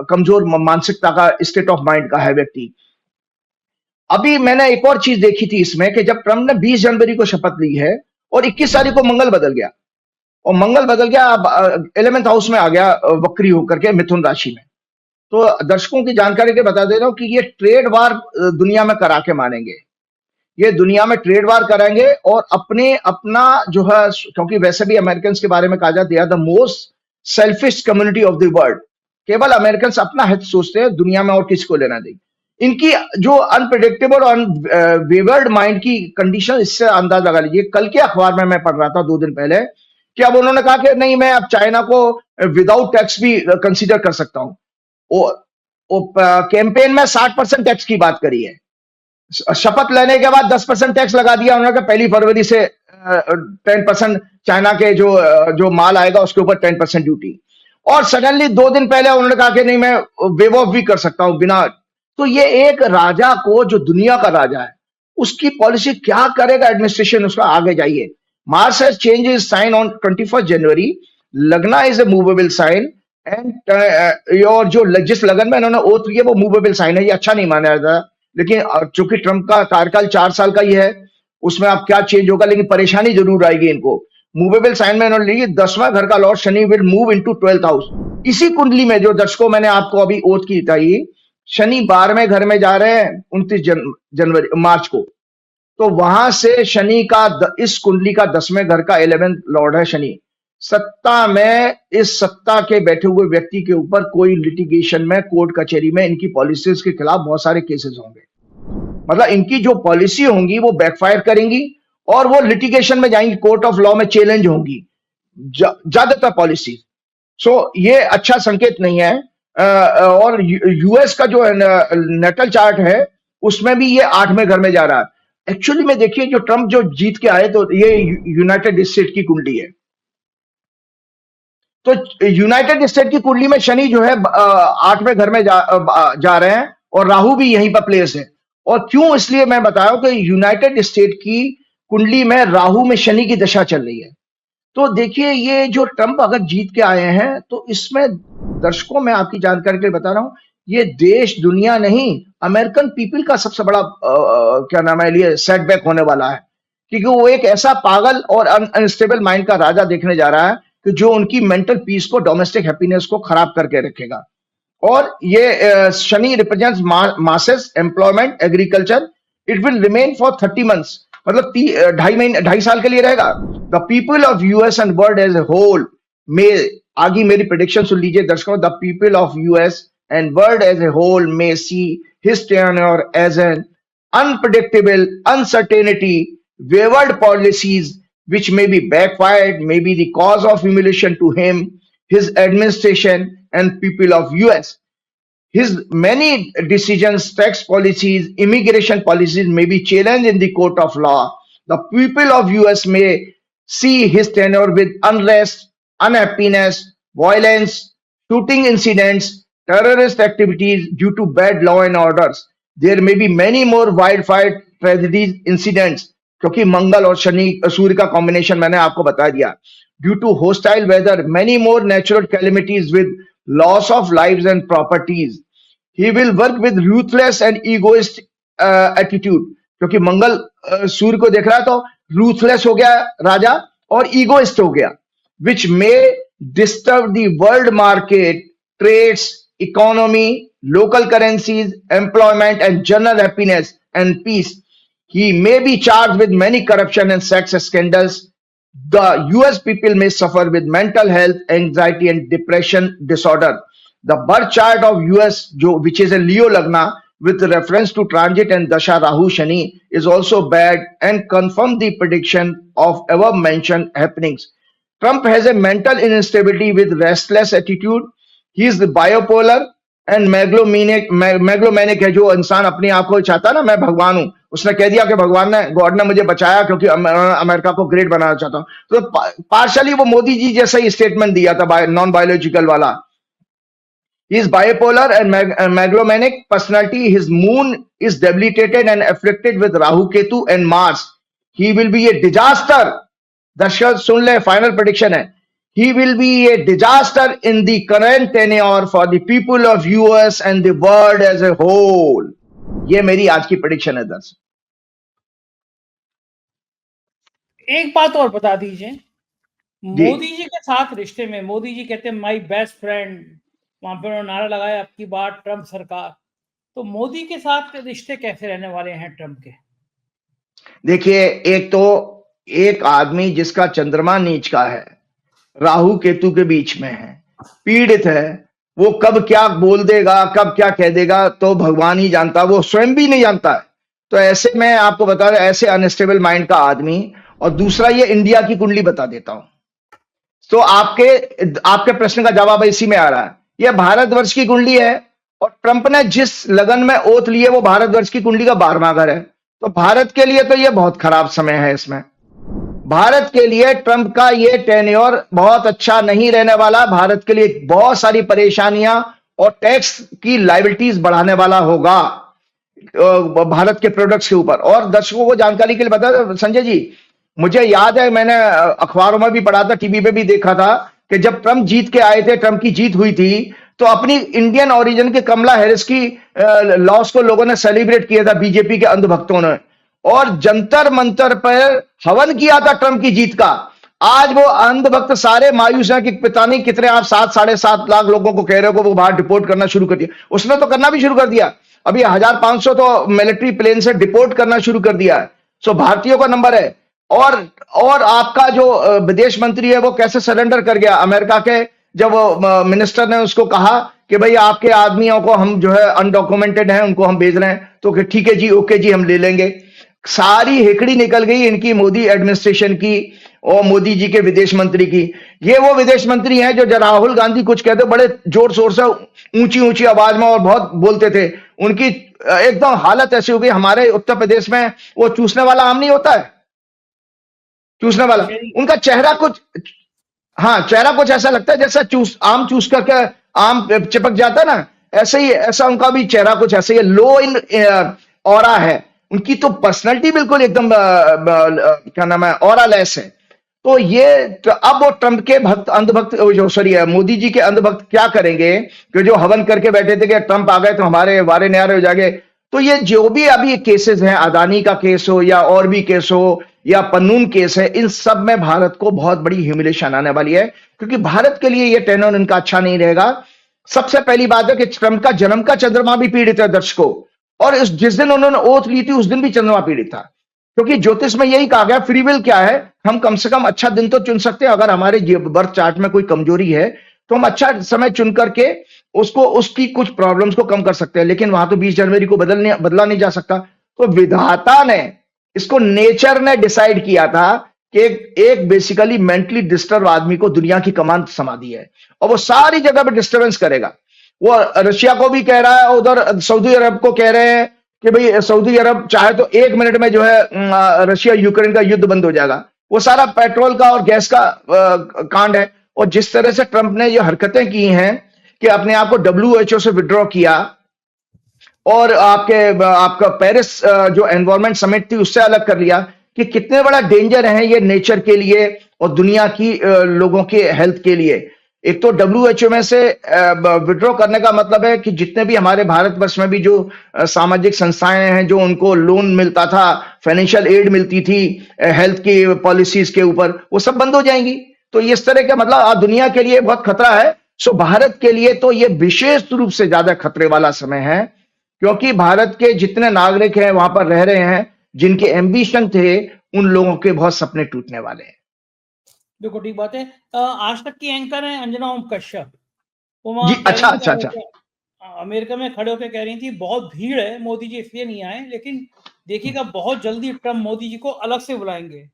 कमजोर मानसिकता का, स्टेट ऑफ माइंड का है व्यक्ति। अभी मैंने एक और चीज देखी थी इसमें कि जब ट्रंप ने 20 जनवरी को शपथ ली है और 21 तारीख को मंगल बदल गया, और मंगल बदल गया 11th हाउस में आ गया वक्री होकर के मिथुन राशि में। तो दर्शकों की जानकारी के बता दे रहा हूं कि ये ट्रेड वार दुनिया में करा के मानेंगे, ये दुनिया में ट्रेड वार कराएंगे, और अपना जो है, क्योंकि वैसे भी अमेरिकन के बारे में कहा जाता है they are the most selfish community of the world. केवल अमेरिकन अपना हित सोचते हैं, दुनिया में और किसको लेना देंगे। इनकी जो अनप्रिडिक्टेबल और वेवर्ड माइंड की कंडीशन, इससे अंदाज लगा लीजिए। कल के अखबार में मैं पढ़ रहा था 2 दिन पहले कि अब उन्होंने कहा कि नहीं, मैं अब चाइना को विदाउट टैक्स भी कंसीडर कर सकता हूं। कैंपेन में 60% टैक्स की बात करी है, शपथ लेने के बाद 10% टैक्स लगा दिया उन्होंने, 1 फरवरी से 10% चाइना के जो माल आएगा उसके ऊपर 10% ड्यूटी। और सडनली 2 दिन पहले उन्होंने कहा कि नहीं, मैं वेव ऑफ भी कर सकता हूं बिना। तो ये एक राजा को, जो दुनिया का राजा है, उसकी पॉलिसी क्या करेगा एडमिनिस्ट्रेशन, उसका आगे जाइए। Mars has change his sign on 21 January. Lagna is a movable sign, and और जो जिस लगन में इन्होंने ओथ लिया वो मूवेबल साइन है, ये अच्छा नहीं माना जाता। लेकिन चूंकि ट्रंप का कार्यकाल 4 साल का ही है, उसमें अब क्या चेंज होगा, लेकिन परेशानी जरूर आएगी इनको। मूवेबल साइन में इन्होंने ली, 10वां घर का Lord Shani will move into 12th house. इसी कुंडली में जो दर्शकों मैंने आपको अभी ओथ की बताई, शनि 12वें घर में जा रहे हैं 29 मार्च को। तो वहां से शनि का इस कुंडली का 10वें घर का 11th लॉर्ड है शनि, सत्ता में, इस सत्ता के बैठे हुए व्यक्ति के ऊपर कोई लिटिगेशन में, कोर्ट कचहरी में इनकी पॉलिसीज के खिलाफ बहुत सारे केसेस होंगे। मतलब इनकी जो पॉलिसी होंगी वो बैकफायर करेंगी और वो लिटिगेशन में जाएंगी, कोर्ट ऑफ लॉ में चैलेंज होंगी ज्यादातर पॉलिसी। सो ये अच्छा संकेत नहीं है। और यूएस का जो नेटल चार्ट है उसमें भी ये 8वें घर में जा रहा है। एक्चुअली में देखिए, जो ट्रंप जो जीत के आए, तो ये यूनाइटेड स्टेट की कुंडली है। तो यूनाइटेड स्टेट की कुंडली में शनि जो है 8वें घर में जा रहे हैं, और राहु भी यहीं पर प्लेस है। और क्यों, इसलिए मैं बताया कि यूनाइटेड स्टेट की कुंडली में राहु में शनि की दशा चल रही है। तो देखिए, ये जो ट्रंप अगर जीत के आए हैं, तो इसमें दर्शकों में आपकी जानकारी के लिए बता रहा हूं, ये देश दुनिया नहीं, अमेरिकन पीपल का सबसे बड़ा क्या नाम है, लिए सेटबैक होने वाला है। क्योंकि वो एक ऐसा पागल और अनस्टेबल माइंड का राजा देखने जा रहा है कि जो उनकी मेंटल पीस को, डोमेस्टिक हैप्पीनेस को खराब करके रखेगा। और ये Shani represents masses, employment, agriculture. It will remain for 30 months, मतलब 2.5 साल के लिए रहेगा। The people of US and world as a whole में, आगे मेरी प्रेडिक्शन सुन लीजिए दर्शकों, the people of US and world as a whole may see his tenure as an unpredictable uncertainty, wavered policies which may be backfired, may be the cause of humiliation to him, his administration, and people of US. His many decisions, tax policies, immigration policies may be challenged in the court of law. The people of US may see his tenure with unrest, unhappiness, violence, shooting incidents, terrorist activities due to bad law and orders. There may be many more wildfire tragedies, incidents, क्योंकि मंगल और शनि सूर्य का कॉम्बिनेशन मैंने आपको बता दिया। Due to hostile weather, many more natural calamities with loss of lives and properties. He will work with ruthless and egoist attitude, क्योंकि मंगल सूर्य को देख रहा है, तो रूथलेस हो गया राजा और ईगोइस्ट हो गया, which may disturb the world market, trades, economy, local currencies, employment, and general happiness and peace. He may be charged with many corruption and sex scandals. The US people may suffer with mental health, anxiety, and depression disorder. The birth chart of US, which is a Leo Lagna, with reference to transit and Dasha Rahu Shani, is also bad and confirm the prediction of above mentioned happenings. Trump has a mental instability with restless attitude. He is bipolar and megalomaniac है जो इंसान अपने आप को चाहता ना मैं भगवान हूं, उसने कह दिया कि भगवान ने गॉड ने मुझे बचाया क्योंकि अमेरिका को ग्रेट बनाना चाहता हूं, तो पार्शली वो मोदी जी जैसा ही स्टेटमेंट दिया था नॉन बायोलॉजिकल वाला. He is bipolar and megalomaniac personality. His moon is debilitated and afflicted with Rahu Ketu and Mars. He will be a disaster. दर्शक सुन ले, फाइनल प्रेडिक्शन है. He will be a disaster in the current tenure for the people of US and the world as a whole. ये मेरी आज की प्रेडिक्शन है दर्शक. एक बात और बता दीजिए, मोदी जी के साथ रिश्ते में, मोदी जी कहते हैं माई बेस्ट फ्रेंड, वहां पर उन्होंने नारा लगाया अब की बार ट्रंप सरकार, तो मोदी के साथ रिश्ते कैसे रहने वाले हैं ट्रंप के? देखिए, एक तो एक आदमी जिसका चंद्रमा नीच का है, राहु केतु के बीच में है, पीड़ित है, वो कब क्या बोल देगा, कब क्या कह देगा तो भगवान ही जानता, वो स्वयं भी नहीं जानता है. तो ऐसे में आपको बता रहा, ऐसे अनस्टेबल माइंड का आदमी. और दूसरा, ये इंडिया की कुंडली बता देता हूं, तो आपके प्रश्न का जवाब इसी में आ रहा है. यह भारतवर्ष की कुंडली है और ट्रंप ने जिस लगन में ओथ ली है वो भारतवर्ष की कुंडली का 12वां घर है. तो भारत के लिए तो यह बहुत खराब समय है. इसमें भारत के लिए ट्रंप का यह टेन्योर बहुत अच्छा नहीं रहने वाला. भारत के लिए बहुत सारी परेशानियां और टैक्स की लायबिलिटीज बढ़ाने वाला होगा भारत के प्रोडक्ट्स के ऊपर. और दर्शकों को जानकारी के लिए बता संजय जी, मुझे याद है मैंने अखबारों में भी पढ़ा था, टीवी पे भी देखा था कि जब ट्रंप जीत के आए थे, ट्रंप की जीत हुई थी, तो अपनी इंडियन ओरिजिन के कमला हैरिस की लॉस को लोगों ने सेलिब्रेट किया था, बीजेपी के अंधभक्तों ने, और जंतर मंतर पर हवन किया था ट्रंप की जीत का. आज वो अंधभक्त सारे मायूस हैं कि पता नहीं कितने आप 7-7.5 लाख लोगों को कह रहे हो कि वो बाहर डिपोर्ट करना शुरू कर दिया. उसने तो करना भी शुरू कर दिया. अभी 1500 तो मिलिट्री प्लेन से डिपोर्ट करना शुरू कर दिया है. सो भारतीयों का नंबर है. और आपका जो विदेश मंत्री है वो कैसे सरेंडर कर गया अमेरिका के, जब वो मिनिस्टर ने उसको कहा कि भाई आपके आदमियों को हम जो है अनडॉक्यूमेंटेड हैं उनको हम भेज रहे हैं, तो ठीक है जी, ओके जी, हम ले लेंगे. सारी हेकड़ी निकल गई इनकी मोदी एडमिनिस्ट्रेशन की और मोदी जी के विदेश मंत्री की. ये वो विदेश मंत्री हैं जो राहुल गांधी कुछ कहते बड़े जोर शोर से ऊंची ऊंची आवाज में और बहुत बोलते थे, उनकी एकदम हालत ऐसी हो गई. हमारे उत्तर प्रदेश में वो चूसने वाला आम नहीं होता है, चूसने वाला, उनका चेहरा कुछ, हाँ, चेहरा कुछ ऐसा लगता है जैसा आम चूस करके आम चिपक जाता है ना, ऐसे ही, ऐसा उनका भी चेहरा कुछ ऐसे ही लो इन ऑरा है. उनकी तो पर्सनालिटी बिल्कुल एकदम क्या नाम है, ऑरा लेस है. तो ये अब वो ट्रंप के भक्त अंधभक्त, जो सॉरी मोदी जी के अंधभक्त क्या करेंगे कि जो हवन करके बैठे थे कि ट्रंप आ गए तो हमारे वारे न्यारे हो जाएंगे. तो ये जो भी अभी केसेस हैं, अदानी का केस हो या और भी केस हो या पन्नून केस है, इन सब में भारत को बहुत बड़ी ह्यूमिलेशन आने वाली है, क्योंकि भारत के लिए ये टेन्योर इनका अच्छा नहीं रहेगा. सबसे पहली बात है कि ट्रंप का जन्म का चंद्रमा भी पीड़ित है दर्शकों, और जिस दिन उन्होंने ओथ ली थी उस दिन भी चंद्रमा पीड़ित था, क्योंकि ज्योतिष में यही कहा गया फ्री विल क्या है, हम कम से कम अच्छा दिन तो चुन सकते हैं. अगर हमारे बर्थ चार्ट में कोई कमजोरी है तो हम अच्छा समय चुन करके उसकी कुछ प्रॉब्लम्स को कम कर सकते हैं, लेकिन वहां तो 20 जनवरी को बदला नहीं जा सकता. तो विधाता ने इसको, नेचर ने डिसाइड किया था कि एक बेसिकली मेंटली डिस्टर्ब आदमी को दुनिया की कमान समा दी है और वो सारी जगह पे डिस्टर्बेंस करेगा. वो रशिया को भी कह रहा है, उधर सऊदी अरब को कह रहे हैं कि भाई सऊदी अरब चाहे तो 1 मिनट में जो है रशिया यूक्रेन का युद्ध बंद हो जाएगा. वो सारा पेट्रोल का और गैस का कांड है. और जिस तरह से ट्रंप ने ये हरकतें की हैं कि अपने आप को WHO से विड्रॉ किया और आपका पेरिस जो एनवायरमेंट समिट थी उससे अलग कर लिया, कि कितने बड़ा डेंजर है ये नेचर के लिए और दुनिया की लोगों के हेल्थ के लिए. एक तो WHO में से विड्रॉ करने का मतलब है कि जितने भी हमारे भारतवर्ष में भी जो सामाजिक संस्थाएं हैं, जो उनको लोन मिलता था, फाइनेंशियल एड मिलती थी हेल्थ की पॉलिसीज के ऊपर, वो सब बंद हो जाएंगी. तो इस तरह का मतलब दुनिया के लिए बहुत खतरा है. सो भारत के लिए तो ये विशेष रूप से ज्यादा खतरे वाला समय है, क्योंकि भारत के जितने नागरिक हैं वहां पर रह रहे हैं, जिनके एम्बिशन थे, उन लोगों के बहुत सपने टूटने वाले हैं। देखो ठीक बात है। आज तक की एंकर है अंजना ओम कश्यप। वो वहां जी, कह अच्छा, रही थी अच्छा, अच्छा। अमेरिका में खड़े होकर कह रही थी बहुत भीड़ है, मोदी जी इसलिए नहीं आए, लेकिन देखिएगा बहुत जल्दी ट्रम्प मोदी जी को अलग से बुलाएंगे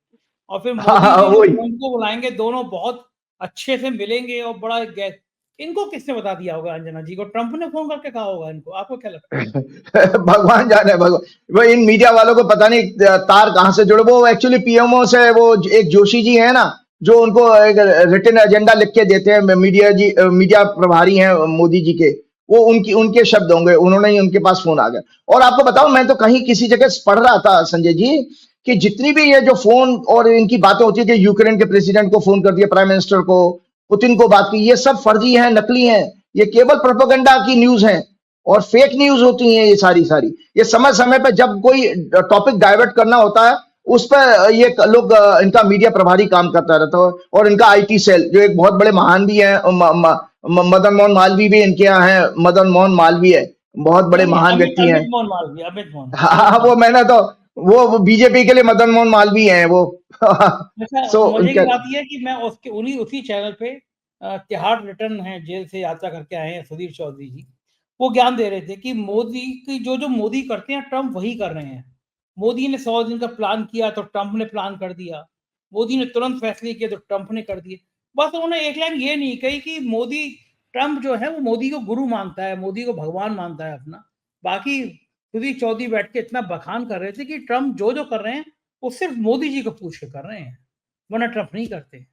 और फिर हाँ, मोदी हाँ, जी जो वही। ट्रम्प को बुलाएंगे, दोनों बहुत अच्छे से मिलेंगे और बड़ा गैस। इनको किसने बता दिया होगा अंजना जी को? ट्रम्प ने फोन करके कहा होगा इनको? आपको क्या लगता है? भगवान जाने, भगवान। वो इन मीडिया वालों को पता नहीं तार कहां से जुड़े। वो एक्चुअली पीएमओ से वो एक जोशी जी है ना, जो उनको एक रिटन एजेंडा लिख के देते हैं, मीडिया प्रभारी हैं मोदी जी के। वो उनकी उनके शब्द होंगे, उन्होंने ही उनके पास फोन आ गया। और आपको बताऊं, मैं तो कहीं किसी जगह पढ़ रहा था संजय जी, कि जितनी भी ये जो फोन और इनकी बातें होती है कि यूक्रेन के प्रेसिडेंट को फोन कर दिया, प्राइम मिनिस्टर को, पुतिन को बात की, ये सब फर्जी है, नकली है। ये केवल प्रोपेगेंडा की न्यूज है और फेक न्यूज होती हैं ये सारी सारी। ये समय समय पे जब कोई टॉपिक डाइवर्ट करना होता है, उस पर ये लोग, इनका मीडिया प्रभारी काम करता रहता है। और इनका आईटी सेल, जो एक बहुत बड़े महान भी हैं, मदन मोहन मालवीय भी इनके यहाँ हैं। मदन मोहन मालवीय बहुत बड़े नहीं नहीं, महान अमित व्यक्ति हैं। अमित मोहन मालवीय, अमित मोहन हाँ, अमित हाँ, मोहन। वो मैंने तो, वो बीजेपी के लिए मदन मोहन मालवीय हैं वो। अच्छा, सो मजे की उनके, बात यह है कि मैं उसके उन्हीं उसी चैनल पे तिहाड़ रिटर्न है, जेल से यात्रा करके आए हैं सुधीर चौधरी जी। वो ज्ञान दे रहे थे कि मोदी की जो जो मोदी करते हैं ट्रम्प वही कर रहे हैं। मोदी ने 100 दिन का प्लान किया तो ट्रम्प ने प्लान कर दिया। मोदी ने तुरंत फैसले किए तो ट्रम्प ने कर दिए। बस उन्होंने एक लाइन ये नहीं कही कि मोदी, ट्रम्प जो है वो मोदी को गुरु मानता है, मोदी को भगवान मानता है अपना। बाकी सुधीर चौधरी बैठ के इतना बखान कर रहे थे कि ट्रम्प जो जो कर रहे हैं वो सिर्फ मोदी जी को पूछ के कर रहे हैं, वरना ट्रम्प नहीं करते।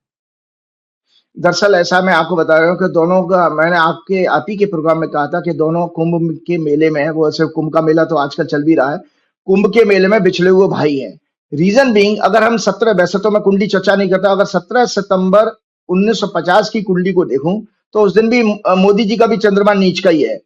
दरअसल ऐसा मैं आपको बता रहा हूँ कि दोनों का, मैंने आपके आप ही के प्रोग्राम में कहा था कि दोनों कुंभ के मेले में है। वो ऐसे कुंभ का मेला तो आजकल चल भी रहा है। कुंभ के मेले में बिछड़े हुए भाई हैं। रीजन बीइंग, अगर हम 17, वैसे तो मैं कुंडली चर्चा नहीं करता, अगर 17 सितंबर 1950 की कुंडली को देखूं, तो उस दिन भी मोदी जी का भी चंद्रमा नीच का ही है।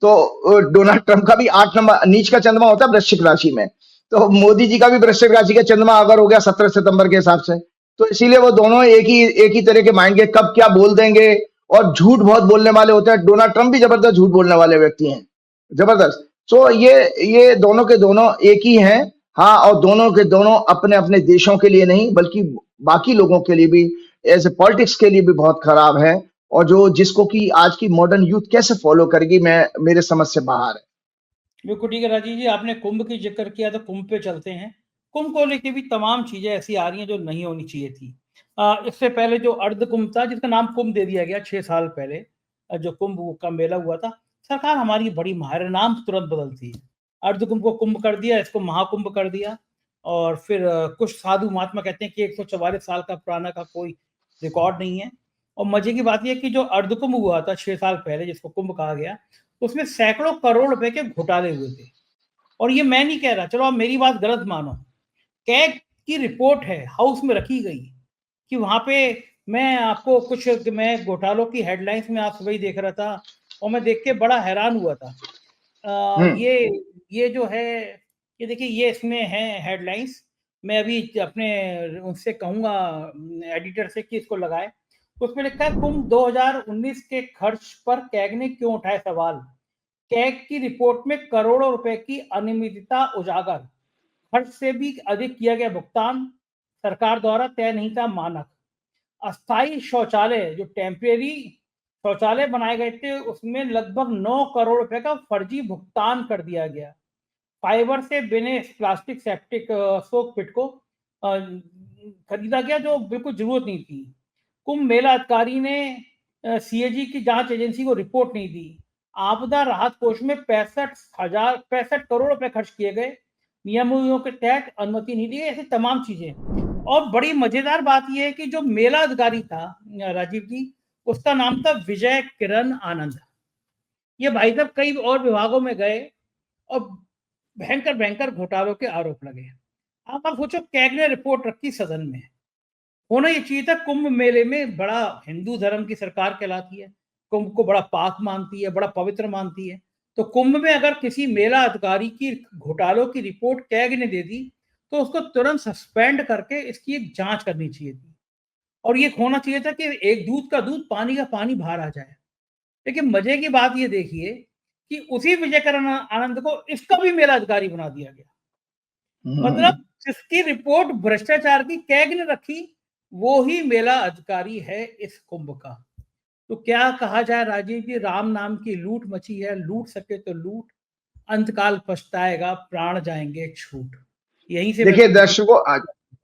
तो डोनाल्ड ट्रंप का भी 8 नंबर नीच का चंद्रमा होता है वृश्चिक राशि में। तो मोदी जी का भी वृश्चिक राशि का चंद्रमा अगर हो गया 17 सितंबर के हिसाब से, तो इसीलिए वो दोनों एक ही तरह के माइंड के, कब क्या बोल देंगे। और झूठ बहुत बोलने वाले होते हैं। डोनाल्ड ट्रंप भी जबरदस्त झूठ बोलने वाले व्यक्ति हैं, जबरदस्त। सो ये दोनों के दोनों एक ही हैं। हाँ, और दोनों के दोनों अपने अपने देशों के लिए नहीं, बल्कि बाकी लोगों के लिए भी, एज ए पॉलिटिक्स के लिए भी बहुत खराब है। और जो जिसको कि आज की मॉडर्न यूथ कैसे फॉलो करेगी, मैं मेरे समझ से बाहर है। बिल्कुल ठीक है राजीव जी, आपने कुंभ की जिक्र किया तो कुंभ पे चलते हैं। कुंभ को लेके भी तमाम चीजें ऐसी आ रही हैं जो नहीं होनी चाहिए थी। इससे पहले जो अर्ध कुंभ था, जिसका नाम कुंभ दे दिया गया 6 साल पहले, जो कुंभ का मेला हुआ था, सरकार हमारी बड़ी माहिर है, नाम तुरंत बदलती है। अर्ध कुंभ को कुंभ कर दिया, इसको महाकुंभ कर दिया। और फिर कुछ साधु महात्मा कहते हैं कि 144 साल का पुराना का कोई रिकॉर्ड नहीं है। और मजे की बात यह कि जो अर्ध कुंभ हुआ था 6 साल पहले, जिसको कुंभ कहा गया, उसमें सैकड़ों करोड़ रुपए के घोटाले हुए थे। और ये मैं नहीं कह रहा, चलो आप मेरी बात गलत मानो, कैग की रिपोर्ट है, हाउस में रखी गई, कि वहां पे मैं आपको कुछ, मैं घोटालों की हेडलाइंस में आज सुबह ही देख रहा था और मैं देख के बड़ा हैरान हुआ था। हम्म। ये जो है, ये देखिए, ये इसमें है हेडलाइंस। मैं अभी अपने उनसे कहूंगा एडिटर से कि इसको लगाए। उसमें लिखा है कुंभ 2019 के खर्च पर कैग ने क्यों उठाए सवाल। कैग की रिपोर्ट में करोड़ों रुपए की अनियमितता उजागर, खर्च से भी अधिक किया गया भुगतान, सरकार द्वारा तय नहीं था मानक। अस्थायी शौचालय, जो टेम्परेरी शौचालय बनाए गए थे, उसमें लगभग 9 करोड़ रुपए का फर्जी भुगतान कर दिया गया। फाइबर से बने प्लास्टिक सेप्टिक सोक पिट को खरीदा गया, जो बिल्कुल जरूरत नहीं थी। कुंभ मेला अधिकारी ने सीएजी की जांच एजेंसी को रिपोर्ट नहीं दी। आपदा राहत कोष में 65 करोड़ रुपए खर्च किए गए, नियमों के तहत अनुमति नहीं दी गई। ऐसी तमाम चीजें। और बड़ी मजेदार बात यह है कि जो मेला अधिकारी था राजीव जी, उसका नाम था विजय किरण आनंद। ये भाई साहब कई और विभागों में गए और भयंकर भयंकर घोटालों के आरोप लगे। आप सोचो, कैग ने रिपोर्ट रखी सदन में, होना ये चाहिए था। कुंभ मेले में बड़ा हिंदू धर्म की सरकार कहलाती है, कुंभ को बड़ा पाक मानती है, बड़ा पवित्र मानती है। तो कुंभ में अगर किसी मेला अधिकारी की घोटालों की रिपोर्ट कैग ने दे दी, तो उसको तुरंत सस्पेंड करके इसकी एक जांच करनी चाहिए थी। और ये होना चाहिए था कि एक दूध का दूध पानी का पानी बाहर आ जाए। लेकिन मजे की बात ये देखिए कि उसी विजयकरण आनंद को इसका भी मेला अधिकारी बना दिया गया। मतलब जिसकी रिपोर्ट भ्रष्टाचार की कैग ने रखी, वो ही मेला अधिकारी है इस कुंभ का। तो क्या कहा जाए राजीव जी, राम नाम की लूट मची है, लूट सके तो लूट, अंतकाल पछताएगा, प्राण जाएंगे छूट। यहीं से देखिए दर्शकों,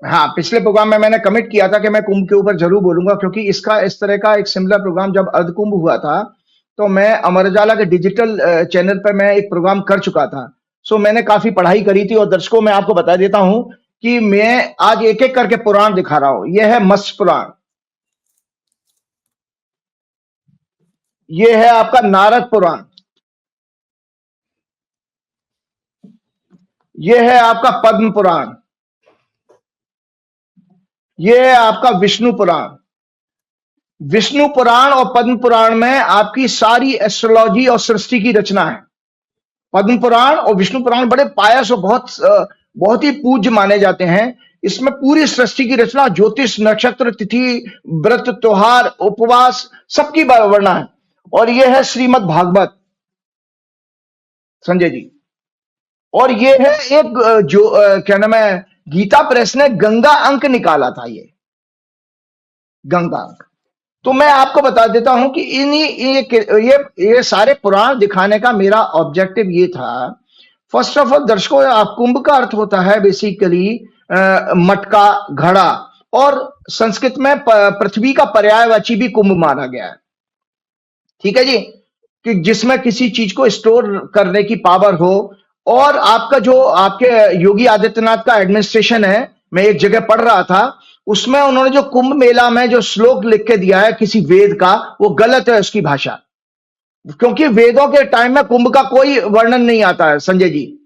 हाँ, पिछले प्रोग्राम में मैंने कमिट किया था कि मैं कुंभ के ऊपर जरूर बोलूंगा, क्योंकि इसका इस तरह का एक सिमिलर प्रोग्राम जब अर्ध कुंभ हुआ था तो मैं अमर उजाला के डिजिटल चैनल पर मैं एक प्रोग्राम कर चुका था। सो मैंने काफी पढ़ाई करी थी, और दर्शकों मैं आपको बता देता हूं कि मैं आज एक एक करके पुराण दिखा रहा हूं। यह है मत्स्य पुराण, यह है आपका नारद पुराण, यह है आपका पद्म पुराण, यह है आपका विष्णु पुराण। विष्णु पुराण और पद्म पुराण में आपकी सारी एस्ट्रोलॉजी और सृष्टि की रचना है। पद्म पुराण और विष्णु पुराण बड़े पायस और बहुत ही पूज्य माने जाते हैं। इसमें पूरी सृष्टि की रचना, ज्योतिष, नक्षत्र, तिथि, व्रत, त्योहार, उपवास, सबकी वर्णना है। और यह है श्रीमद् भागवत संजय जी। और ये है एक जो क्या नाम है, गीता प्रेस ने गंगा अंक निकाला था, ये गंगा अंक। तो मैं आपको बता देता हूं कि ये सारे पुराण दिखाने का मेरा ऑब्जेक्टिव ये था। फर्स्ट ऑफ ऑल दर्शकों, आप कुंभ का अर्थ होता है बेसिकली मटका, घड़ा, और संस्कृत में पृथ्वी का पर्यायवाची भी कुंभ माना गया है। ठीक है जी, कि जिसमें किसी चीज को स्टोर करने की पावर हो। और आपका जो आपके योगी आदित्यनाथ का एडमिनिस्ट्रेशन है, मैं एक जगह पढ़ रहा था, उसमें उन्होंने जो कुंभ मेला में जो श्लोक लिख के दिया है किसी वेद का, वो गलत है उसकी भाषा। क्योंकि वेदों के टाइम में कुंभ का कोई वर्णन नहीं आता है संजय जी।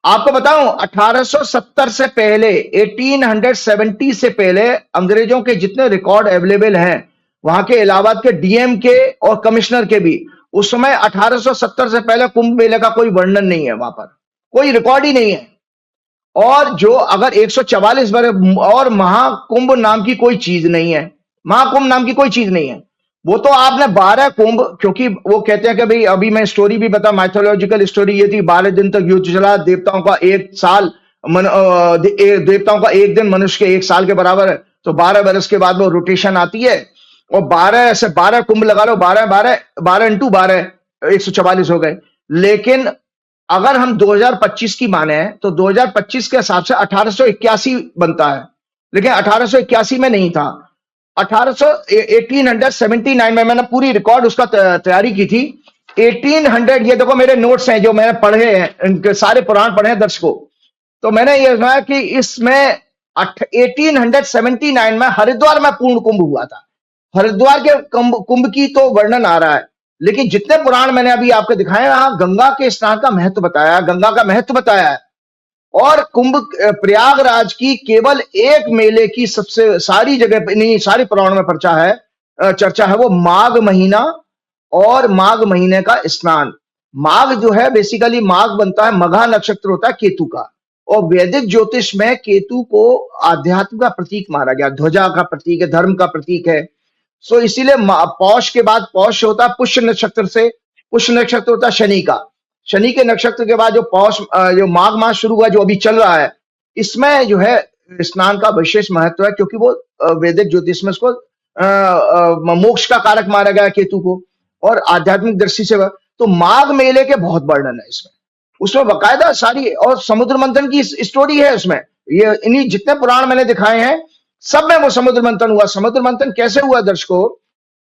आपको बताऊं, 1870 से पहले, 1870 से पहले अंग्रेजों के जितने रिकॉर्ड अवेलेबल हैं, वहां के इलाहाबाद के डीएम के और कमिश्नर के भी, उस समय 1870 से पहले कुंभ मेले का कोई वर्णन नहीं है, वहां पर कोई रिकॉर्ड ही नहीं है। और जो अगर 144 वर्ष, और महाकुंभ नाम की कोई चीज नहीं है, महाकुंभ नाम की कोई चीज नहीं है। वो तो आपने 12 कुंभ, क्योंकि वो कहते हैं कि भाई, अभी मैं स्टोरी भी बता, माइथोलॉजिकल स्टोरी ये थी, 12 दिन तक युद्ध चला, देवताओं का एक साल देवताओं का एक दिन मनुष्य के एक साल के बराबर है। तो 12 वर्ष के बाद वो रोटेशन आती है, और 12 से 12 कुंभ लगा लो, 12 इंटू 12 144 हो गए। लेकिन अगर हम 2025 की माने तो 2025 के हिसाब से 1881 बनता है, लेकिन 1881 में नहीं था। 1879 में मैंने पूरी रिकॉर्ड उसका तैयारी की थी। 1800, ये देखो मेरे नोट्स हैं जो मैंने पढ़े हैं, इनके सारे पुराण पढ़े हैं दर्शकों। तो मैंने ये सुना कि इसमें 1879 में हरिद्वार में पूर्ण कुंभ हुआ था। हरिद्वार के कुंभ की तो वर्णन आ रहा है, लेकिन जितने पुराण मैंने अभी आपको दिखाए, वहां गंगा के स्नान का महत्व बताया, गंगा का महत्व बताया है। और कुंभ प्रयागराज की केवल एक मेले की सबसे सारी जगह नहीं, सारी पुराण में चर्चा है वो माघ महीना और माघ महीने का स्नान। माघ जो है बेसिकली, माघ बनता है, मघा नक्षत्र होता है केतु का, और वैदिक ज्योतिष में केतु को आध्यात्म का प्रतीक माना गया, ध्वजा का प्रतीक है, धर्म का प्रतीक है। सो इसीलिए पौष के बाद, पौष होता है पुष्य नक्षत्र से, पुष्य नक्षत्र होता है शनि का, शनि के नक्षत्र के बाद जो पौष, जो माघ मास शुरू हुआ, जो अभी चल रहा है, इसमें जो है स्नान का विशेष महत्व है, क्योंकि वो वैदिक ज्योतिष में उसको मोक्ष का कारक माना गया केतु को, और आध्यात्मिक दृष्टि से। तो माघ मेले के बहुत वर्णन है इसमें, उसमें बकायदा सारी, और समुद्र मंथन की स्टोरी है उसमें। ये इन्हीं जितने पुराण मैंने दिखाए हैं, सब में वो समुद्र मंथन हुआ। समुद्र मंथन कैसे हुआ दर्शकों,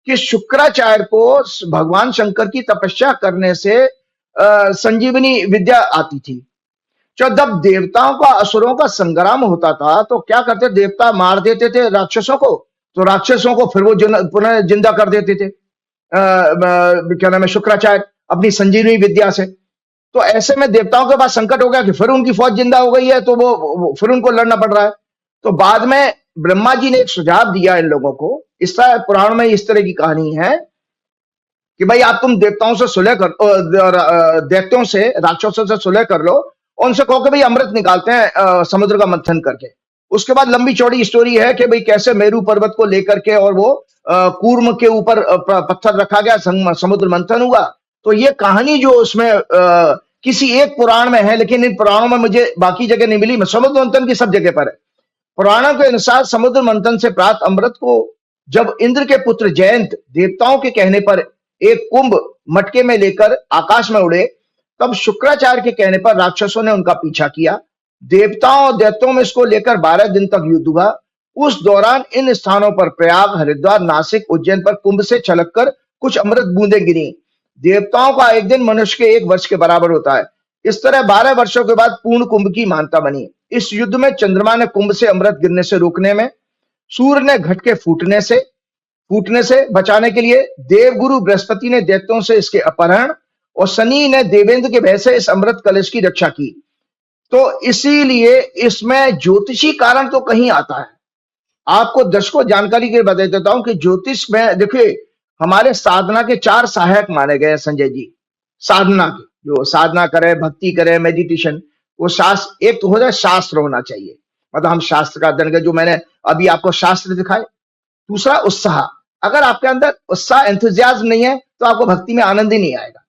कि शुक्राचार्य को भगवान शंकर की तपस्या करने से संजीवनी विद्या आती थी। जब देवताओं का असुरों का संग्राम होता था, तो क्या करते, देवता मार देते थे राक्षसों को, तो राक्षसों को फिर वो पुनः जिंदा कर देते थे, क्या नाम है, शुक्राचार्य अपनी संजीवनी विद्या से। तो ऐसे में देवताओं के पास संकट हो गया कि फिर उनकी फौज जिंदा हो गई है, तो वो फिर उनको लड़ना पड़ रहा है। तो बाद में ब्रह्मा जी ने एक सुझाव दिया इन लोगों को, इस तरह पुराण में इस तरह की कहानी है कि भाई आप तुम देवताओं से सुलह कर, दैत्यों से, राक्षसों से सुलह कर लो, और उनसे कहो कि भाई अमृत निकालते हैं समुद्र का मंथन करके। उसके बाद लंबी चौड़ी स्टोरी है कि भाई कैसे मेरू पर्वत को लेकर के और वो कूर्म के ऊपर पत्थर रखा गया, समुद्र मंथन हुआ। तो ये कहानी जो उसमें किसी एक पुराण में है, लेकिन इन पुराणों में मुझे बाकी जगह नहीं मिली। समुद्र मंथन की सब जगह पर है। पुराणों के अनुसार समुद्र मंथन से प्राप्त अमृत को जब इंद्र के पुत्र जयंत देवताओं के कहने पर एक कुंभ मटके में लेकर आकाश में उड़े, तब शुक्राचार्य के कहने पर राक्षसों ने उनका पीछा किया। देवताओं और दैत्यों में इसको लेकर 12 दिन तक युद्ध हुआ। उस दौरान इन स्थानों पर प्रयाग, हरिद्वार, नासिक, उज्जैन पर कुंभ से छलककर कुछ अमृत बूंदें गिरी। देवताओं का एक दिन मनुष्य के 1 वर्ष के बराबर होता है। इस तरह 12 वर्षों के बाद पूर्ण कुंभ की मान्यता बनी। इस युद्ध में चंद्रमा ने कुंभ से अमृत गिरने से रोकने में, सूर्य ने घट के फूटने से बचाने के लिए, देवगुरु बृहस्पति ने दैत्यों से इसके अपहरण और शनि ने देवेंद्र के भय से इस अमृत कलश की रक्षा की। तो इसीलिए इसमें ज्योतिषी कारण तो कहीं आता है। आपको दर्शकों जानकारी के लिए बता देता हूं कि ज्योतिष में देखिए हमारे साधना के 4 सहायक माने गए हैं संजय जी। साधना के जो साधना करे, भक्ति करे, मेडिटेशन, वो शास्त्र एक तो हो जाए, शास्त्र होना चाहिए, मतलब हम शास्त्र का अध्ययन करें, जो मैंने अभी आपको शास्त्र दिखाए। दूसरा उत्साह, अगर आपके अंदर उत्साह एंथुजियाज्म नहीं है तो आपको भक्ति में आनंद ही नहीं आएगा।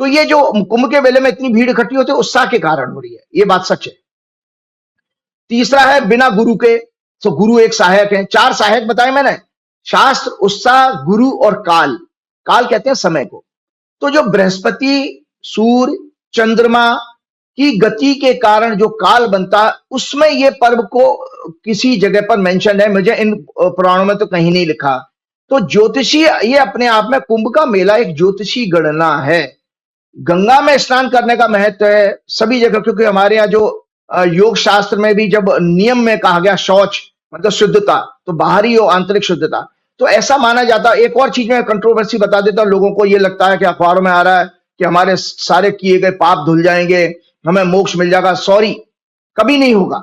तो ये जो कुंभ के मेले में इतनी भीड़ इकट्ठी होती है उत्साह के कारण हो रही है, ये बात सच है। तीसरा है बिना गुरु के, तो गुरु एक सहायक है। 4 सहायक बताए मैंने, शास्त्र, उत्साह, गुरु और काल। काल कहते हैं समय को। तो जो बृहस्पति, सूर्य, चंद्रमा की गति के कारण जो काल बनता है, उसमें ये पर्व को किसी जगह पर मेंशन है, मुझे इन पुराणों में तो कहीं नहीं लिखा। तो ज्योतिषी ये अपने आप में कुंभ का मेला एक ज्योतिषी गणना है। गंगा में स्नान करने का महत्व है सभी जगह, क्योंकि हमारे यहाँ जो योग शास्त्र में भी जब नियम में कहा गया शौच मतलब शुद्धता, तो बाहरी और आंतरिक शुद्धता, तो ऐसा माना जाता है। एक और चीज में कंट्रोवर्सी बता देता हूं, लोगों को ये लगता है कि अखबारों में आ रहा है कि हमारे सारे किए गए पाप धुल जाएंगे, हमें मोक्ष मिल जाएगा। सॉरी, कभी नहीं होगा।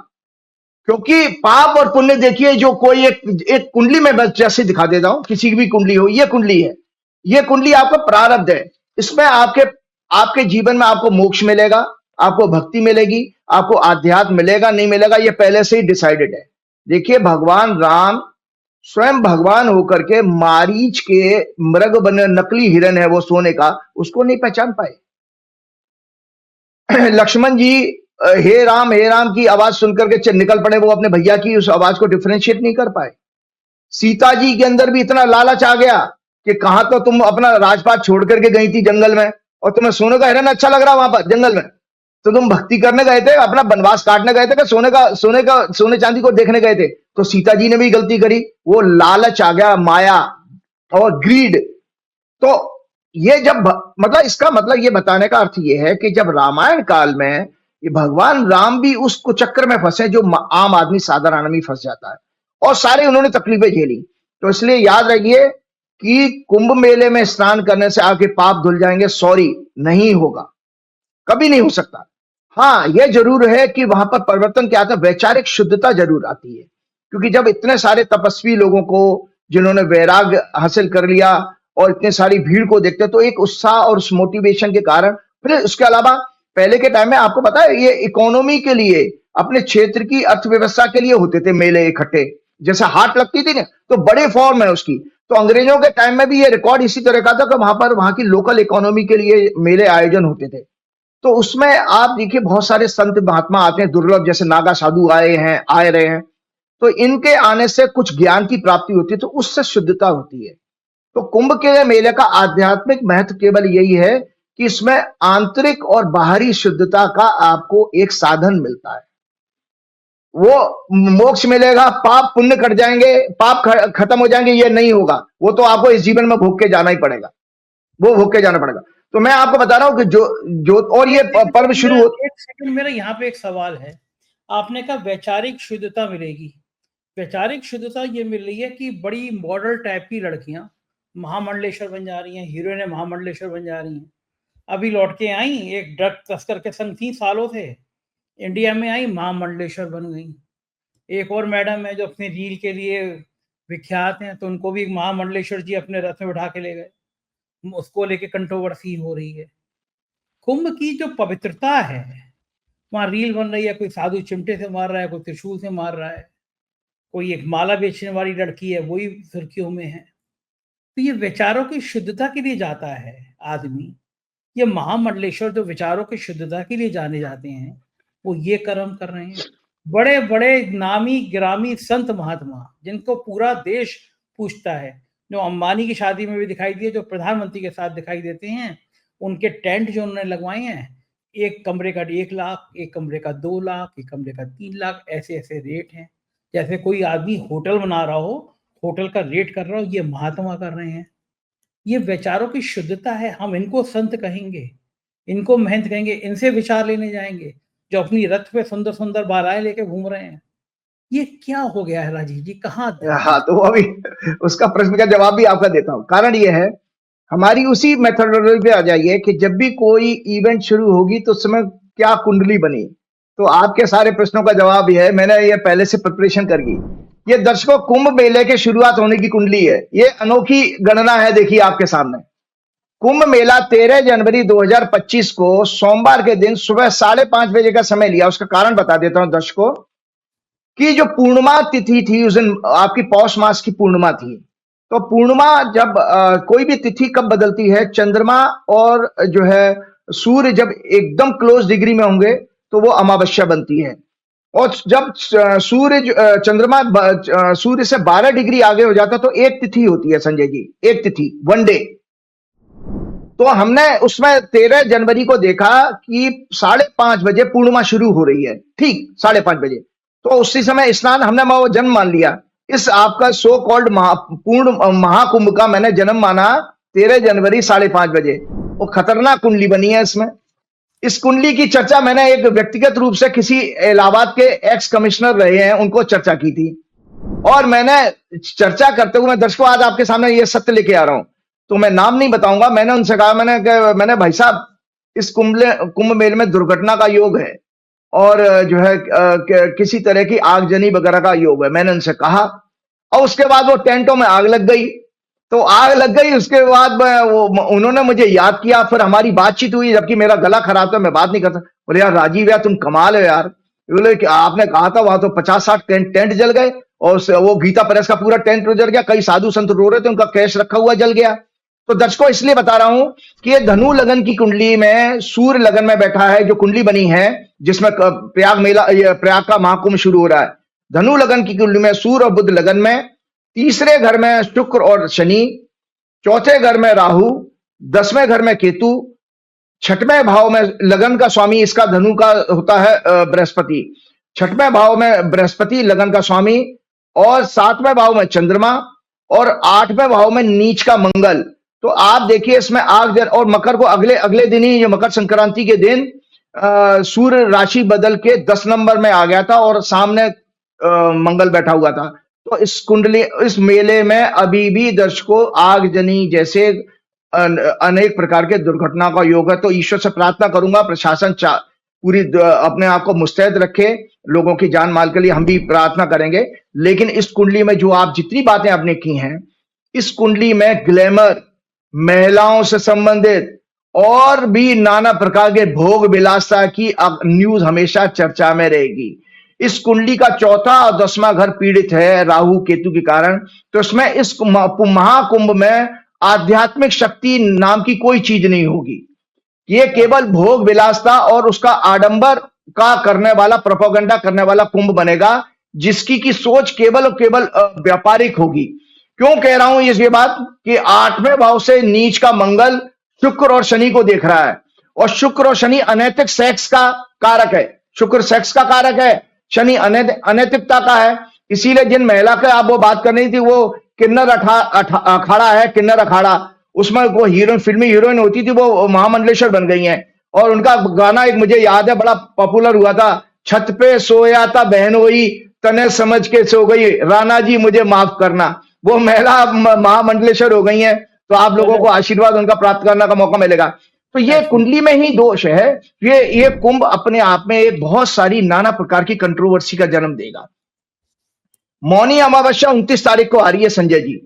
क्योंकि पाप और पुण्य देखिए, जो कोई एक कुंडली में जैसे दिखा देता हूं, किसी की भी कुंडली हो, ये कुंडली है, ये कुंडली आपका प्रारब्ध है। इसमें आपके जीवन में आपको मोक्ष मिलेगा, आपको भक्ति मिलेगी, आपको आध्यात्म मिलेगा, नहीं मिलेगा, ये पहले से ही डिसाइडेड है। देखिए भगवान राम स्वयं भगवान होकर के मारीच के मृग बने नकली हिरन है वो सोने का, उसको नहीं पहचान पाए। लक्ष्मण जी हे राम की आवाज सुनकर के निकल पड़े, वो अपने भैया की उस आवाज को डिफरेंशिएट नहीं कर पाए। सीता जी के अंदर भी इतना लालच आ गया कि कहां तो तुम अपना राजपाट छोड़ करके गई थी जंगल में, और तुम्हें सोने का हिरन अच्छा लग रहा वहां पर जंगल में, तो तुम भक्ति करने गए थे, अपना वनवास काटने गए थे कि सोने चांदी को देखने गए थे? तो सीता जी ने भी गलती करी, वो लालच आ गया, माया और ग्रीड। तो ये जब मतलब इसका मतलब ये बताने का अर्थ ये है कि जब रामायण काल में ये भगवान राम भी उस चक्कर में फंसे जो आम आदमी, साधारण आदमी फंस जाता है, और सारे उन्होंने तकलीफें झेली। तो इसलिए याद रखिए कि कुंभ मेले में स्नान करने से आपके पाप धुल जाएंगे। सॉरी, नहीं होगा, कभी नहीं हो सकता। हाँ, यह जरूर है कि वहां पर परिवर्तन क्या आता है, वैचारिक शुद्धता जरूर आती है। क्योंकि जब इतने सारे तपस्वी लोगों को जिन्होंने वैराग्य हासिल कर लिया और इतने सारी भीड़ को देखते हैं, तो एक उत्साह और उस मोटिवेशन के कारण, फिर उसके अलावा पहले के टाइम में आपको पता है ये इकोनॉमी के लिए, अपने क्षेत्र की अर्थव्यवस्था के लिए होते थे मेले इकट्ठे। जैसे हाट लगती थी ना, तो बड़े फॉर्म है उसकी। तो अंग्रेजों के टाइम में भी ये रिकॉर्ड इसी तरह का था कि वहां की लोकल इकोनॉमी के लिए मेले आयोजन होते थे। तो उसमें आप देखिए बहुत सारे संत महात्मा आते हैं दुर्लभ, जैसे नागा साधु आए रहे हैं। तो इनके आने से कुछ ज्ञान की प्राप्ति होती है, तो उससे शुद्धता होती है। तो कुंभ के मेले का आध्यात्मिक महत्व केवल यही है कि इसमें आंतरिक और बाहरी शुद्धता का आपको एक साधन मिलता है। वो मोक्ष मिलेगा, पाप पुण्य कट जाएंगे, पाप खत्म हो जाएंगे, ये नहीं होगा। वो तो आपको इस जीवन में भोग के जाना ही पड़ेगा, वो भोग के जाना पड़ेगा। तो मैं आपको बता रहा हूं कि जो और ये पर्व शुरू हो। एक सेकंड, मेरा यहाँ पे एक सवाल है। आपने कहा वैचारिक शुद्धता मिलेगी, वैचारिक शुद्धता ये मिल रही है कि बड़ी मॉडल टाइप की लड़कियां महामंडलेश्वर बन जा रही हैं, हीरोइन महामंडलेश्वर बन जा रही हैं। अभी लौट के आई, एक ड्रग तस्कर के संग थी सालों से, इंडिया में आई, महामंडलेश्वर बन गई। एक और मैडम है जो अपने रील के लिए विख्यात हैं, तो उनको भी महामंडलेश्वर जी अपने रथ में बैठा के ले गए, उसको लेके कंट्रोवर्सी हो रही है। कुंभ की जो पवित्रता है वहां रील बन रही है, कोई साधु चिमटे से मार रहा है, कोई त्रिशूल से मार रहा है, कोई एक माला बेचने वाली लड़की है वही सुर्खियों में है। तो ये विचारों की शुद्धता के लिए जाता है आदमी। ये महामंडलेश्वर जो विचारों की शुद्धता के लिए जाने जाते हैं, वो ये कर्म कर रहे हैं। बड़े बड़े नामी गिरामी संत महात्मा जिनको पूरा देश पूछता है, जो अंबानी की शादी में भी दिखाई दिए, जो प्रधानमंत्री के साथ दिखाई देते हैं, उनके टेंट जो उन्होंने लगवाए हैं, एक कमरे का 1 लाख, एक कमरे का 2 लाख, एक कमरे का 3 लाख, ऐसे ऐसे रेट हैं। जैसे कोई आदमी होटल बना रहा हो, होटल का रेट कर रहा हो, ये महात्मा कर रहे हैं। ये विचारों की शुद्धता है। हम इनको संत कहेंगे, इनको महंत कहेंगे, इनसे विचार लेने जाएंगे जो अपनी रथ पे सुंदर सुंदर बालाएं लेके घूम रहे हैं। ये क्या हो गया है राजीव जी, कहाँ हाँ, तो अभी उसका प्रश्न का जवाब भी आपका देता हूँ। कारण ये है, हमारी उसी मेथोडोलॉजी पे आ जाइए कि जब भी कोई इवेंट शुरू होगी तो उस समय क्या कुंडली बनी। तो आपके सारे प्रश्नों का जवाब ये है, मैंने ये पहले से प्रिपरेशन कर ली। ये दर्शकों, कुंभ मेले के शुरुआत होने की कुंडली है। ये अनोखी गणना है, देखिए आपके सामने। कुंभ मेला 13 जनवरी 2025 को सोमवार के दिन सुबह 5:30 बजे का समय लिया। उसका कारण बता देता हूं दर्शकों, कि जो पूर्णिमा तिथि थी उस दिन, आपकी पौष मास की पूर्णिमा थी। तो पूर्णिमा जब कोई भी तिथि कब बदलती है, चंद्रमा और जो है सूर्य जब एकदम क्लोज डिग्री में होंगे तो वो अमावस्या बनती है। और जब चंद्रमा सूर्य से 12 डिग्री आगे हो जाता तो एक तिथि होती है संजय जी, एक तिथि, 1 डे। तो हमने उसमें 13 जनवरी को देखा कि 5:30 बजे पूर्णिमा शुरू हो रही है, ठीक 5:30 बजे। तो उसी समय स्नान, हमने वो जन्म मान लिया। इस आपका सो कॉल्ड पूर्ण महाकुंभ का मैंने जन्म माना 13 जनवरी 5:30 बजे। वो खतरनाक कुंडली बनी है इसमें। इस कुंडली की चर्चा मैंने एक व्यक्तिगत रूप से किसी इलाहाबाद के एक्स कमिश्नर रहे हैं, उनको चर्चा की थी। और मैंने चर्चा करते हुए, मैं दर्शकों आज आपके सामने ये सत्य लेके आ रहा हूं, तो मैं नाम नहीं बताऊंगा। मैंने उनसे कहा, मैंने भाई साहब, इस कुंभ मेले में दुर्घटना का योग है और जो है किसी तरह की आगजनी वगैरह का योग है, मैंने उनसे कहा। और उसके बाद वो टेंटों में आग लग गई। तो आग लग गई, उसके बाद उन्होंने मुझे याद किया, फिर हमारी बातचीत हुई, जबकि मेरा गला खराब था, मैं बात नहीं करता। बोले यार राजीव यार, तुम कमाल हो यार। बोले कि आपने कहा था वहां तो 50-60 टेंट जल गए, और वो गीता प्रेस का पूरा टेंट जल गया, कई साधु संत रो रहे थे, उनका कैश रखा हुआ जल गया। तो दर्शकों इसलिए बता रहा हूं कि ये धनु लगन की कुंडली में सूर्य लगन में बैठा है, जो कुंडली बनी है जिसमें प्रयाग का महाकुंभ शुरू हो रहा है। धनु लगन की कुंडली में सूर्य और बुध लगन में, तीसरे घर में शुक्र और शनि, चौथे घर में राहु, 10वें घर में केतु, 6वें भाव में लगन का स्वामी इसका धनु का होता है बृहस्पति। 6वें भाव में बृहस्पति लगन का स्वामी, और 7वें भाव में चंद्रमा, और 8वें भाव में नीच का मंगल। तो आप देखिए इसमें आग जल, और मकर को अगले दिन ही, जो मकर संक्रांति के दिन सूर्य राशि बदल के 10 नंबर में आ गया था और सामने मंगल बैठा हुआ था। तो इस मेले में अभी भी दर्शकों आगजनी जैसे अनेक प्रकार के दुर्घटना का योग है। तो ईश्वर से प्रार्थना करूंगा प्रशासन पूरी अपने आप को मुस्तैद रखे, लोगों की जान माल के लिए हम भी प्रार्थना करेंगे। लेकिन इस कुंडली में जो आप जितनी बातें आपने की हैं, इस कुंडली में ग्लैमर, महिलाओं से संबंधित और भी नाना प्रकार के भोग विलासता की न्यूज हमेशा चर्चा में रहेगी। इस कुंडली का चौथा और 10वां घर पीड़ित है राहु केतु के कारण। तो इसमें इस महाकुंभ में आध्यात्मिक शक्ति नाम की कोई चीज नहीं होगी। ये केवल भोग विलासता और उसका आडंबर का करने वाला, प्रोपेगेंडा करने वाला कुंभ बनेगा, जिसकी की सोच केवल और केवल व्यापारिक होगी। क्यों कह रहा हूं ये बात, कि 8वें भाव से नीच का मंगल शुक्र और शनि को देख रहा है, और शुक्र और शनि अनैतिक सेक्स का कारक है। शुक्र सेक्स का कारक है, शनि अनैतिकता का है। इसीलिए जिन महिला के आप वो बात करनी थी, वो किन्नर अखाड़ा है, किन्नर अखाड़ा, उसमें वो हीरोइन, फिल्मी हीरोइन होती थी, वो महामंडलेश्वर बन गई हैं। और उनका गाना एक मुझे याद है, बड़ा पॉपुलर हुआ था, छत पे सोया था बहनोई, तने समझ के सो गई, राणा जी मुझे माफ करना। वो महिला महामंडलेश्वर हो गई हैं। तो आप लोगों को आशीर्वाद उनका प्राप्त करने का मौका मिलेगा। तो ये कुंडली में ही दोष है। ये कुंभ अपने आप में एक बहुत सारी नाना प्रकार की कंट्रोवर्सी का जन्म देगा। मौनी अमावस्या 29 तारीख को आ रही है संजय जी,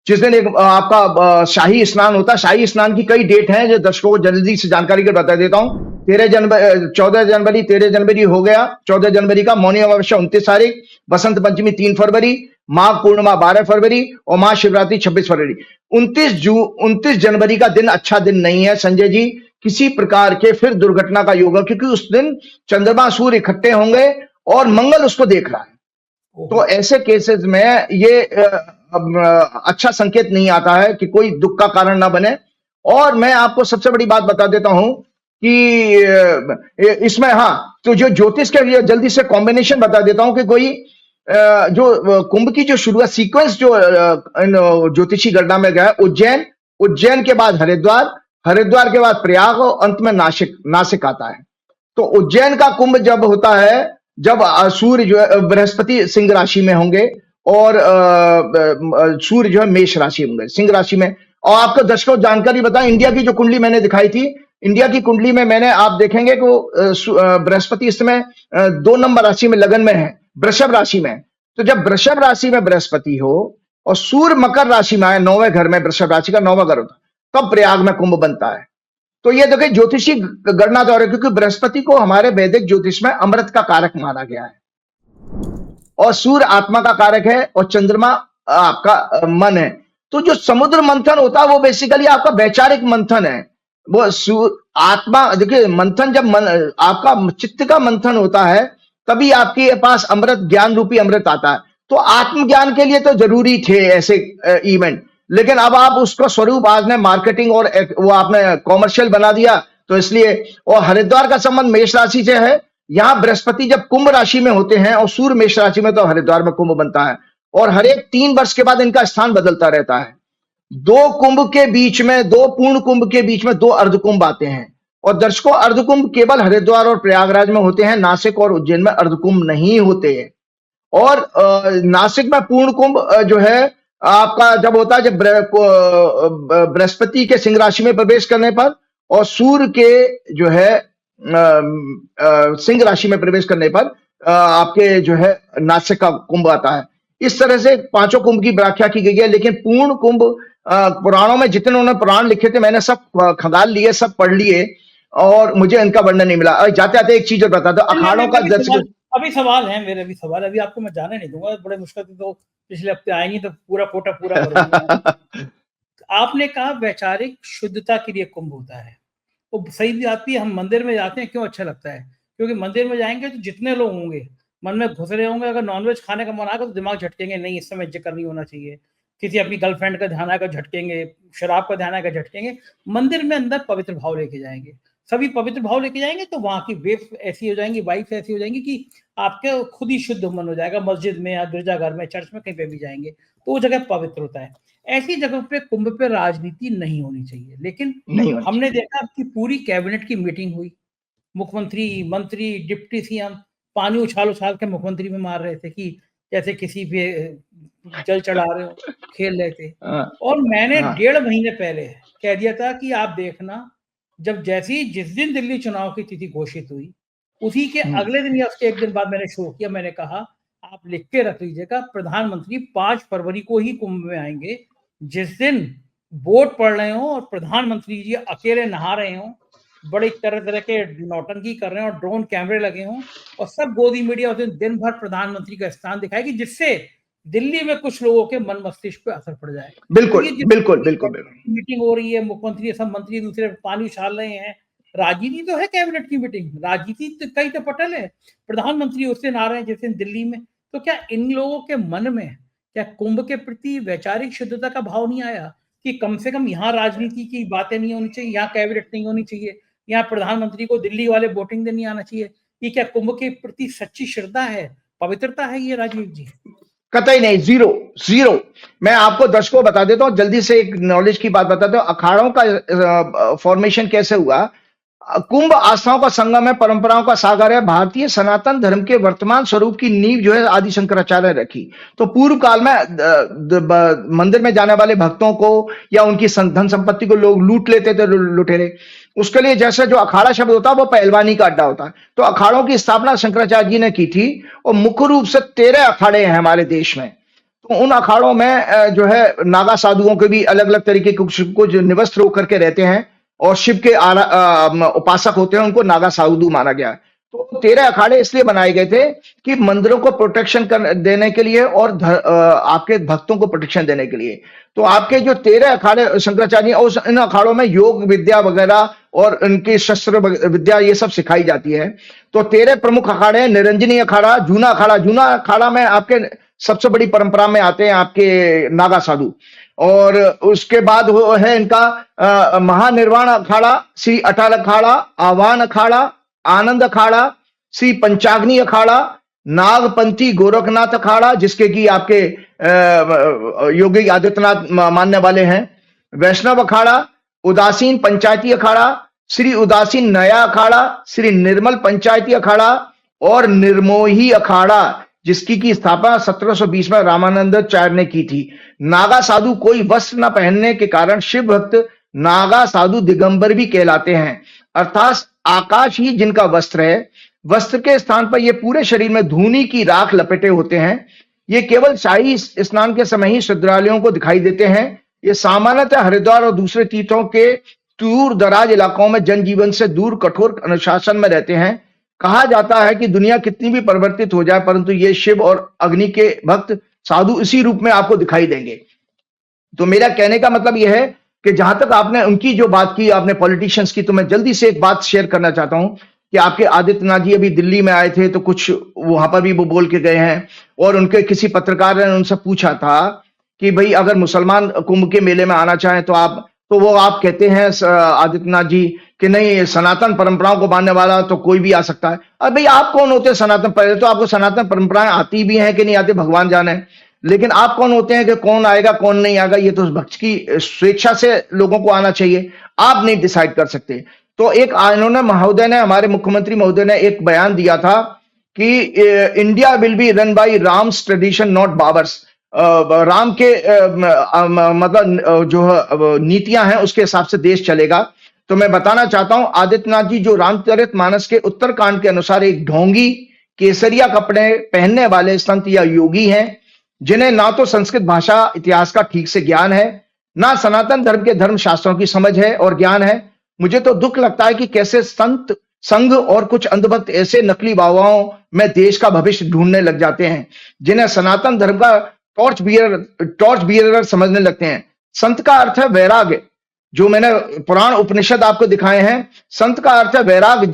जिस दिन एक आपका शाही स्नान होता है। शाही स्नान की कई डेट हैं जो दर्शकों को जल्दी से जानकारी कर बता देता हूं। 14 जनवरी 13 जनवरी हो गया। 14 जनवरी का मौनी अमावस्या 29 तारीख, बसंत पंचमी 3 फरवरी, माघ पूर्णिमा 12 फरवरी और महाशिवरात्रि 26 फरवरी। 29 जनवरी का दिन अच्छा दिन नहीं है संजय जी, किसी प्रकार के फिर दुर्घटना का योग है, क्योंकि उस दिन चंद्रमा सूर्य इकट्ठे होंगे और मंगल उसको देख रहा है। तो ऐसे केसेस में ये अच्छा संकेत नहीं आता है कि कोई दुख का कारण ना बने। और मैं आपको सबसे बड़ी बात बता देता हूं कि इसमें, हाँ, तो जो ज्योतिष के जल्दी से कॉम्बिनेशन बता देता हूं कि कोई जो कुंभ की जो शुरुआत सीक्वेंस जो ज्योतिषी गणना में गया, उज्जैन के बाद हरिद्वार के बाद प्रयाग और अंत में नासिक आता है। तो उज्जैन का कुंभ जब होता है, जब सूर्य जो है बृहस्पति सिंह राशि में होंगे और सूर्य जो है मेष राशि होंगे, सिंह राशि में। और आपको दर्शकों जानकारी बताएं, इंडिया की जो कुंडली मैंने दिखाई थी, इंडिया की कुंडली में मैंने, आप देखेंगे कि बृहस्पति इस समय 2 नंबर राशि में लगन में है, वृषभ राशि में। तो जब वृषभ राशि में बृहस्पति हो और सूर्य मकर राशि में आए, 9वें घर में, वृषभ राशि का 9वां घर होता है, तब प्रयाग में कुंभ बनता है। तो ये देखिए ज्योतिषी गणना द्वारा, क्योंकि बृहस्पति को हमारे वैदिक ज्योतिष में अमृत का कारक माना गया है और सूर्य आत्मा का कारक है और चंद्रमा आपका मन है। तो जो समुद्र मंथन होता है वो बेसिकली आपका वैचारिक मंथन है। वो आत्मा, देखिए मंथन जब आपका चित्त का मंथन होता है तभी आपके पास अमृत, ज्ञान रूपी अमृत आता है। तो आत्मज्ञान के लिए तो जरूरी थे ऐसे इवेंट, लेकिन अब आप उसका स्वरूप आज ने मार्केटिंग और वो आपने कॉमर्शियल बना दिया, तो इसलिए। और हरिद्वार का संबंध मेष राशि से है। यहां बृहस्पति जब कुंभ राशि में होते हैं और सूर्य मेष राशि में, तो हरिद्वार में कुंभ बनता है और हर एक 3 वर्ष के बाद इनका स्थान बदलता रहता है। 2 कुंभ के बीच में, 2 पूर्ण कुंभ के बीच में 2 अर्धकुंभ आते हैं। और दर्शकों, अर्धकुंभ केवल हरिद्वार और प्रयागराज में होते हैं, नासिक और उज्जैन में अर्धकुंभ नहीं होते हैं। और नासिक में पूर्ण कुंभ जो है आपका जब होता है, जब बृहस्पति के सिंह राशि में प्रवेश करने पर और सूर्य के जो है सिंह राशि में प्रवेश करने पर आपके जो है नासिक का कुंभ आता है। इस तरह से 5 कुंभ की व्याख्या की गई है। लेकिन पूर्ण कुंभ पुराणों में जितने उन्होंने पुराण लिखे थे, मैंने सब खंगाल लिए, सब पढ़ लिए और मुझे इनका वर्णन नहीं मिला। जाते आते एक चीज और बता दो, अखाड़ों का अभी सवाल है मेरे, भी सवाल, अभी आपको मैं जाने नहीं दूंगा, बड़े मुश्किल से, तो पिछले हफ्ते आएंगी तो पूरा कोटा पूरा करूंगा। आपने कहा वैचारिक शुद्धता के लिए कुंभ होता है, वो सही भी आती है। हम मंदिर में जाते हैं, क्यों अच्छा लगता है? क्योंकि मंदिर में जाएंगे तो जितने लोग होंगे मन में घुस रहे होंगे, अगर नॉनवेज खाने का मन आएगा तो दिमाग झटकेंगे, नहीं इस समय जिक्र नहीं होना चाहिए, किसी अपनी गर्लफ्रेंड का ध्यान आएगा झटकेंगे, शराब का ध्यान आएगा झटकेंगे। मंदिर में अंदर पवित्र भाव लेके जाएंगे, सभी पवित्र भाव लेके जाएंगे, तो वहां की वेव ऐसी हो जाएंगी, वाइफ ऐसी हो जाएंगी कि आपके खुद ही शुद्ध मन हो जाएगा। मस्जिद में या गिरजाघर में, चर्च में, कहीं पे भी जाएंगे तो वो जगह पवित्र होता है। ऐसी जगह पे कुंभ पे राजनीति नहीं होनी चाहिए। लेकिन हमने देखा कि पूरी कैबिनेट की मीटिंग हुई, मुख्यमंत्री, मंत्री, डिप्टी सीएम पानी उछाल के मुख्यमंत्री में मार रहे थे कि जैसे किसी पे जल चढ़ा रहे हो, खेल रहे थे। और मैंने 1.5 महीने पहले कह दिया था कि आप देखना, जब जिस दिन दिल्ली चुनाव की तिथि घोषित हुई, उसी के अगले दिन या उसके 1 दिन बाद मैंने शो किया। मैंने कहा आप लिख के रख लीजिएगा, प्रधानमंत्री 5 फरवरी को ही कुंभ में आएंगे, जिस दिन वोट पड़ रहे हो और प्रधानमंत्री जी अकेले नहा रहे हो, बड़े तरह के नौटंकी कर रहे हो और ड्रोन कैमरे लगे हों और सब गोदी मीडिया उस दिन भर प्रधानमंत्री का स्थान दिखाएगी, जिससे दिल्ली में कुछ लोगों के मन मस्तिष्क पे असर पड़ जाए। बिल्कुल बिल्कुल बिल्कुल मीटिंग हो रही है, मुख्यमंत्री सब मंत्री दूसरे पानी उछाल रहे हैं, राजनीति तो है कैबिनेट की मीटिंग, राजनीति तो कई तो पटल है, प्रधानमंत्री उस दिन आ रहे हैं जिस दिन दिल्ली में। तो क्या इन लोगों के मन में क्या कुंभ के प्रति वैचारिक शुद्धता का भाव नहीं आया कि कम से कम यहाँ राजनीति की बातें नहीं होनी चाहिए, यहाँ कैबिनेट नहीं होनी चाहिए, यहाँ प्रधानमंत्री को दिल्ली वाले वोटिंग देने आना चाहिए? ये क्या कुंभ के प्रति सच्ची श्रद्धा है, पवित्रता है ये राजीव जी? कतई नहीं, जीरो। मैं आपको दर्शकों बता देता हूं, जल्दी से एक नॉलेज की बात बताता हूं। अखाड़ों का फॉर्मेशन कैसे हुआ? कुंभ आस्थाओं का संगम है, परंपराओं का सागर है। भारतीय सनातन धर्म के वर्तमान स्वरूप की नींव जो है आदि शंकराचार्य रखी। तो पूर्व काल में मंदिर में जाने वाले भक्तों को या उनकी धन संपत्ति को लोग लूट लेते थे, लुटेरे। उसके लिए जैसे जो अखाड़ा शब्द होता है वो पहलवानी का अड्डा होता है। तो अखाड़ों की स्थापना शंकराचार्य जी ने की थी और मुख्य रूप से 13 अखाड़े हैं हमारे देश में। तो उन अखाड़ों में जो है नागा साधुओं के भी अलग अलग तरीके कुछ निवस्त्र होकर के रहते हैं और शिव के उपासक होते हैं, उनको नागा साधु माना गया है। तो 13 अखाड़े इसलिए बनाए गए थे कि मंदिरों को प्रोटेक्शन देने के लिए और आपके भक्तों को प्रोटेक्शन देने के लिए। तो आपके जो 13 अखाड़े शंकराचार्य, और इन अखाड़ों में योग विद्या वगैरह और इनकी शस्त्र विद्या ये सब सिखाई जाती है। तो 13 प्रमुख अखाड़े हैं। निरंजनी अखाड़ा, जूना अखाड़ा, जूना अखाड़ा में आपके सबसे बड़ी परंपरा में आते हैं आपके नागा साधु। और उसके बाद है इनका महानिर्वाण अखाड़ा, श्री अटल अखाड़ा, आह्वान अखाड़ा, आनंद अखाड़ा, श्री पंचाग्नि अखाड़ा, नागपंथी गोरखनाथ अखाड़ा, जिसके कि आपके योगी आदित्यनाथ मानने वाले हैं, वैष्णव अखाड़ा, उदासीन पंचायती अखाड़ा, श्री उदासीन नया अखाड़ा, श्री निर्मल पंचायती अखाड़ा और निर्मोही अखाड़ा, जिसकी की स्थापना 1720 में रामानंदाचार्य ने की थी। नागा साधु कोई वस्त्र न पहनने के कारण शिव भक्त नागा साधु दिगंबर भी कहलाते हैं, अर्थात आकाश ही जिनका वस्त्र है। वस्त्र के स्थान पर ये पूरे शरीर में धूनी की राख लपेटे होते हैं। ये केवल शाही स्नान के समय ही श्रद्धालुओं को दिखाई देते हैं। ये सामान्यतः हरिद्वार और दूसरे तीर्थों के दूर दराज इलाकों में जनजीवन से दूर कठोर अनुशासन में रहते हैं। कहा जाता है कि दुनिया कितनी भी परिवर्तित हो जाए, परंतु ये शिव और अग्नि के भक्त साधु इसी रूप में आपको दिखाई देंगे। तो मेरा कहने का मतलब यह है कि जहां तक आपने उनकी जो बात की, आपने पॉलिटिशियंस की, तो मैं जल्दी से एक बात शेयर करना चाहता हूं कि आपके आदित्यनाथ जी अभी दिल्ली में आए थे, तो कुछ वहां पर भी वो बोल के गए हैं। और उनके किसी पत्रकार ने उनसे पूछा था कि भाई अगर मुसलमान कुंभ के मेले में आना चाहें तो आप कहते हैं आदित्यनाथ जी कि नहीं, सनातन परंपराओं को मानने वाला तो कोई भी आ सकता है। अब भाई आप कौन होते हैं सनातन? पहले तो आपको सनातन परंपराएं आती भी हैं कि नहीं आती, भगवान जाने। लेकिन आप कौन होते हैं कि कौन आएगा कौन नहीं आएगा? ये तो भक्त की स्वेच्छा से लोगों को आना चाहिए, आप नहीं डिसाइड कर सकते। तो एक इन्होंने महोदय ने, हमारे मुख्यमंत्री महोदय ने एक बयान दिया था कि India will be run by Ram's tradition not Babar's. Ram के मतलब जो नीतियां हैं उसके हिसाब से देश चलेगा। तो मैं बताना चाहता हूं, आदित्यनाथ जी जो रामचरितमानस के उत्तरकांड के अनुसार एक ढोंगी केसरिया कपड़े पहनने वाले संत या योगी हैं, जिन्हें ना तो संस्कृत भाषा इतिहास का ठीक से ज्ञान है, ना सनातन धर्म के धर्म शास्त्रों की समझ है और ज्ञान है। मुझे तो दुख लगता है कि कैसे संत संघ और कुछ अंधभक्त ऐसे नकली बाबाओं में देश का भविष्य ढूंढने लग जाते हैं, जिन्हें सनातन धर्म का टॉर्च बियरर समझने लगते हैं। संत का अर्थ है वैराग्य, जो मैंने पुराण उपनिषद आपको दिखाए हैं। संत का अर्थ है वैराग्य,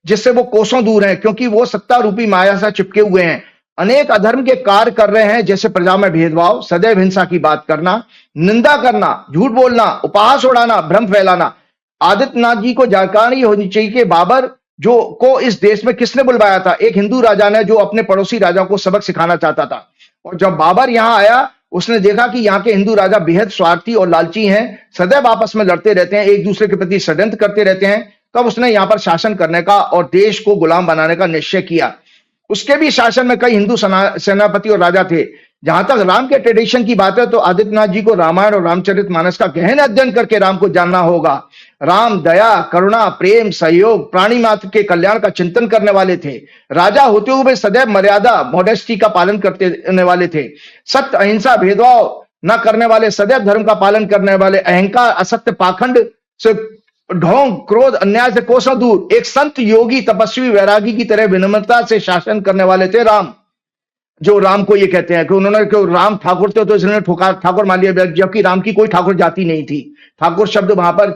जिससे वो कोसों दूर हैं, क्योंकि वो सत्ता रूपी माया से चिपके हुए हैं। अनेक अधर्म के कार्य कर रहे हैं, जैसे प्रजा में भेदभाव, सदैव हिंसा की बात करना, निंदा करना, झूठ बोलना, उपहास उड़ाना, भ्रम फैलाना। आदित्यनाथ जी को जानकारी होनी चाहिए कि बाबर को इस देश में किसने बुलवाया था? एक हिंदू राजा ने, जो अपने पड़ोसी राजाओं को सबक सिखाना चाहता था। और जब बाबर यहां आया, उसने देखा कि यहाँ के हिंदू राजा बेहद स्वार्थी और लालची हैं, सदैव आपस में लड़ते रहते हैं, एक दूसरे के प्रति षड्यंत्र करते रहते हैं। तब उसने यहाँ पर शासन करने का और देश को गुलाम बनाने का निश्चय किया। उसके भी शासन में कई हिंदू सेनापति और राजा थे। जहां तक राम के ट्रेडिशन की बात है, तो आदित्यनाथ जी को रामायण और रामचरितमानस का गहन अध्ययन करके राम को जानना होगा। राम दया, करुणा, प्रेम, सहयोग, प्राणी मात्र के कल्याण का चिंतन करने वाले थे। राजा होते हुए सदैव मर्यादा, मॉडेस्टी का पालन करने वाले थे। सत्य, अहिंसा, भेदभाव न करने वाले, सदैव धर्म का पालन करने वाले, अहंकार, असत्य, पाखंड से, ढोंग, क्रोध, अन्याय से कोसों दूर, एक संत, योगी, तपस्वी, वैरागी की तरह विनम्रता से शासन करने वाले थे राम। जो राम को ये कहते हैं कि उन्होंने राम ठाकुर थे, तो इसलिए ठाकुर मान लिया, जबकि राम की कोई ठाकुर जाति नहीं थी। ठाकुर शब्द वहां पर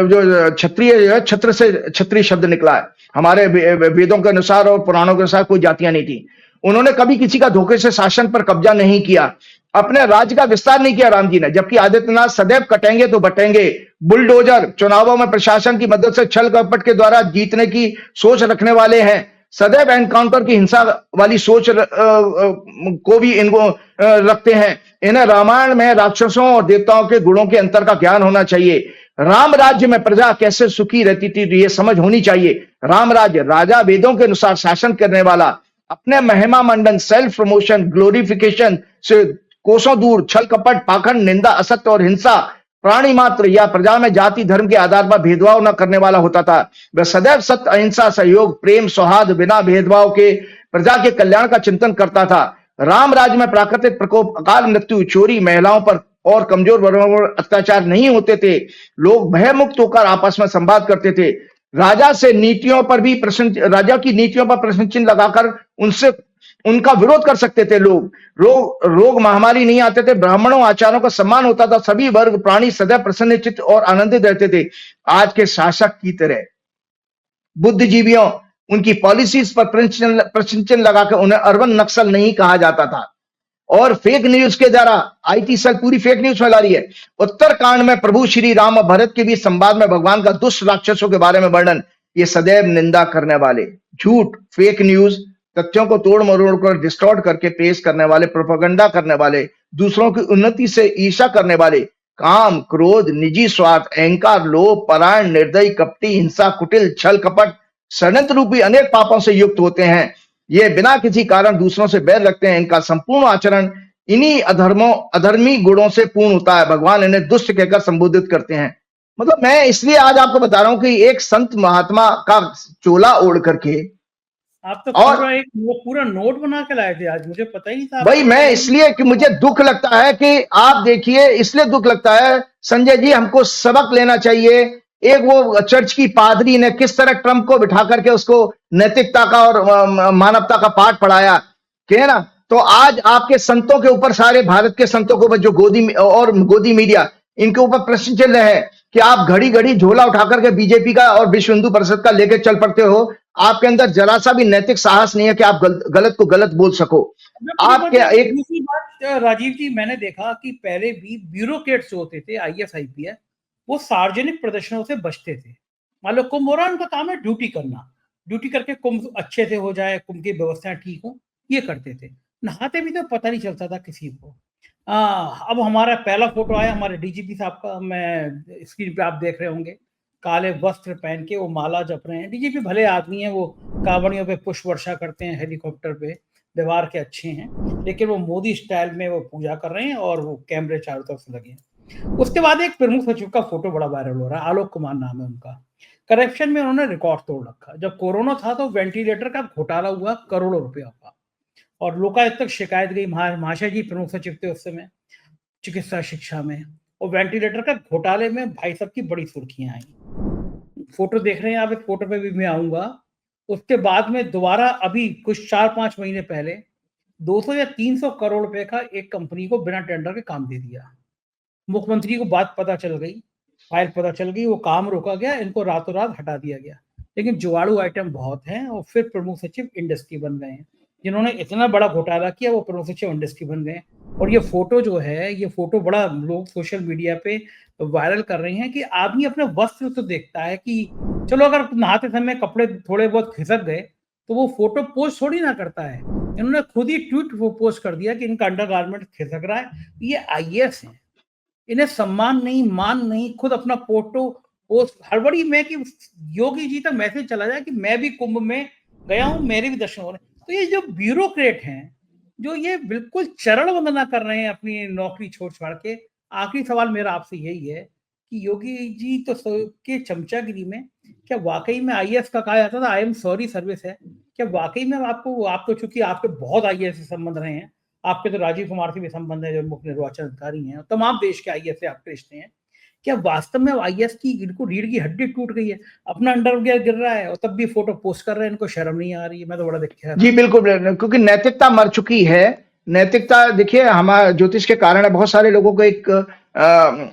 जो क्षत्रिय, छत्र से क्षत्रिय शब्द निकला है। हमारे वेदों के अनुसार और पुराणों के अनुसार कोई जातियां नहीं थी। उन्होंने कभी किसी का धोखे से शासन पर कब्जा नहीं किया, अपने राज्य का विस्तार नहीं किया राम जी ने। जबकि आदित्यनाथ सदैव कटेंगे तो बटेंगे, बुलडोजर, चुनावों में प्रशासन की मदद से छल कपट के द्वारा जीतने की सोच रखने वाले हैं। सदैव एनकाउंटर की हिंसा वाली सोच को भी इनको रखते हैं। इन्हें रामायण में राक्षसों और देवताओं के गुणों के अंतर का ज्ञान होना चाहिए। राम राज्य में प्रजा कैसे सुखी रहती थी, ये समझ होनी चाहिए। राम राज्य, राजा वेदों के अनुसार शासन करने वाला, अपने महिमा मंडन, सेल्फ प्रमोशन, ग्लोरिफिकेशन से कोसों दूर, छल कपट, पाखंड, निंदा, असत्य और हिंसा, प्राणी मात्र या प्रजा में जाति धर्म के आधार पर भेदभाव न करने वाला होता था। वह सदैव सत्य, अहिंसा, सहयोग, प्रेम, सौहार्द, बिना भेदभाव के प्रजा के कल्याण का चिंतन करता था। राम राज्य में प्राकृतिक प्रकोप, अकाल मृत्यु, चोरी, महिलाओं पर और कमजोर वर्गों पर अत्याचार नहीं होते थे, लोग भयमुक्त होकर आपस में संवाद करते थे, राजा की नीतियों पर प्रश्न चिन्ह लगाकर उनसे उनका विरोध कर सकते थे लोग, रोग महामारी नहीं आते थे, ब्राह्मणों आचारों का सम्मान होता था, सभी वर्ग प्राणी सदैव प्रसन्नचित्त और आनंदित रहते थे। आज के शासक की तरह बुद्धिजीवियों उनकी पॉलिसीज पर प्रश्न चिन्ह लगाकर उन्हें अर्बन नक्सल नहीं कहा जाता था। और फेक न्यूज के द्वारा आईटी सेल पूरी फेक न्यूज फैला रही है। उत्तरकांड में प्रभु श्री राम और भरत के बीच संवाद में भगवान का दुष्ट राक्षसों के बारे में वर्णन, ये सदैव निंदा करने वाले, झूठ, फेक न्यूज, तथ्यों को तोड़ मरोड़ कर डिस्टॉर्ट करके पेश करने वाले, प्रोपेगेंडा करने वाले, दूसरों की उन्नति से ईर्ष्या करने वाले, काम, क्रोध, निजी स्वार्थ, अहंकार, लोभ, परायण, निर्दयी, कपटी, हिंसा, कुटिल, छल कपट, षड्यंत्र रूपी अनेक पापों से युक्त होते हैं। ये बिना किसी कारण दूसरों से बैर रखते हैं। इनका संपूर्ण आचरण इन्हीं अधर्मी गुणों से पूर्ण होता है। भगवान इन्हें दुष्ट कहकर संबोधित करते हैं। मतलब मैं इसलिए आज आपको बता रहा हूं कि एक संत महात्मा का चोला ओढ़ करके आप तो और पूरा नोट बना के लाए थे आज, मुझे पता ही नहीं था। भाई मैं इसलिए कि मुझे दुख लगता है कि आप देखिए, इसलिए दुख लगता है संजय जी, हमको सबक लेना चाहिए। एक वो चर्च की पादरी ने किस तरह ट्रंप को बिठा करके उसको नैतिकता का और मानवता का पाठ पढ़ाया, है ना। तो आज आपके संतों के ऊपर, सारे भारत के संतों के ऊपर जो गोदी मीडिया, इनके ऊपर प्रश्न चल रहे हैं कि आप घड़ी घड़ी झोला उठा करके बीजेपी का और विश्व हिंदू परिषद का लेके चल पड़ते हो। आपके अंदर जरा सा भी नैतिक साहस नहीं है कि आप गलत को गलत बोल सको। आपके एक दूसरी बात राजीव जी, मैंने देखा कि पहले भी ब्यूरोक्रेट्स जो होते थे आईएएस आईपीएस, वो सार्वजनिक प्रदर्शनों से बचते थे। मान लो कुंभ हो रहा है, उनका काम है ड्यूटी करना, ड्यूटी करके कुंभ अच्छे से हो जाए, कुंभ की व्यवस्थाएं ठीक हो, ये करते थे। नहाते भी तो पता नहीं चलता था किसी को। अब हमारा पहला फोटो आया हमारे डीजीपी साहब का, मैं स्क्रीन पे आप देख रहे होंगे, काले वस्त्र पहन के वो माला जप रहे हैं। डीजीपी भले आदमी हैं, वो कांवड़ियों पे पुष्प वर्षा करते हैं, हेलीकॉप्टर पे, व्यवहार के अच्छे हैं, लेकिन वो मोदी स्टाइल में वो पूजा कर रहे हैं और वो कैमरे चारों तरफ से लगे हैं। उसके बाद एक प्रमुख सचिव का फोटो बड़ा वायरल हो रहा है, आलोक कुमार नाम है उनका। करप्शन में उन्होंने रिकॉर्ड तोड़ रखा। जब कोरोना था तो वेंटिलेटर का घोटाला हुआ करोड़ों रुपया का, और लोकायुक्त तक शिकायत गई। महाशय जी प्रमुख सचिव थे उस समय चिकित्सा शिक्षा में, और वेंटिलेटर का घोटाले में भाई साहब की बड़ी सुर्खियां आई। फोटो देख रहे हैं आप, इस फोटो पे भी मैं आऊंगा। उसके बाद में दोबारा अभी कुछ 4-5 महीने पहले 200 या 300 करोड़ रुपए का एक कंपनी को बिना टेंडर के काम दे दिया। मुख्यमंत्री को बात पता चल गई, फाइल पता चल गई, वो काम रोका गया, इनको रातों रात हटा दिया गया। लेकिन जुगाड़ू आइटम बहुत हैं, और फिर प्रमुख सचिव इंडस्ट्री बन गए हैं। जिन्होंने इतना बड़ा घोटाला किया वो प्रमुख सचिव इंडस्ट्री बन गए। और ये फोटो जो है, ये फोटो बड़ा लोग सोशल मीडिया पे वायरल कर रहे हैं कि आदमी अपने वस्त्र तो देखता है कि चलो अगर नहाते समय कपड़े थोड़े बहुत खिसक गए तो वो फोटो पोस्ट थोड़ी ना करता है। इन्होंने खुद ही ट्वीट पोस्ट कर दिया कि इनका अंडरगारमेंट खिसक रहा है। ये आईएएस हैं, इन्हें सम्मान नहीं, मान नहीं, खुद अपना फोटो पोस्ट। हड़बड़ी में कि योगी जी तक मैसेज चला जाए कि मैं भी कुंभ में गया हूं, मेरे भी दर्शन हो रहे हैं। तो ये जो ब्यूरोक्रेट हैं, जो ये बिल्कुल चरण वंदना कर रहे हैं अपनी नौकरी छोड़ छाड़ के। आखिरी सवाल मेरा आपसे यही है कि योगी जी तो के चमचागिरी में क्या वाकई में आईएएस का कहा जाता था आई एम सॉरी सर्विस है, क्या वाकई में आप तो चूंकि आपके बहुत आईएएस से संबंध रहे हैं, आपके तो राजीव कुमार से भी संबंध है जो मुख्य निर्वाचन अधिकारी हैं, तमाम देश के आईएएस से आपके रिश्ते हैं, क्या वास्तव में आईएएस की इनको रीढ़ की हड्डी टूट गई है, अपना अंडरवियर गिर रहा है और तब भी फोटो पोस्ट कर रहे हैं, इनको शर्म नहीं आ रही है? मैं तो बड़ा देखा जी बिल्कुल, क्योंकि नैतिकता मर चुकी है। नैतिकता देखिए, हमारा ज्योतिष के कारण है। बहुत सारे लोगों को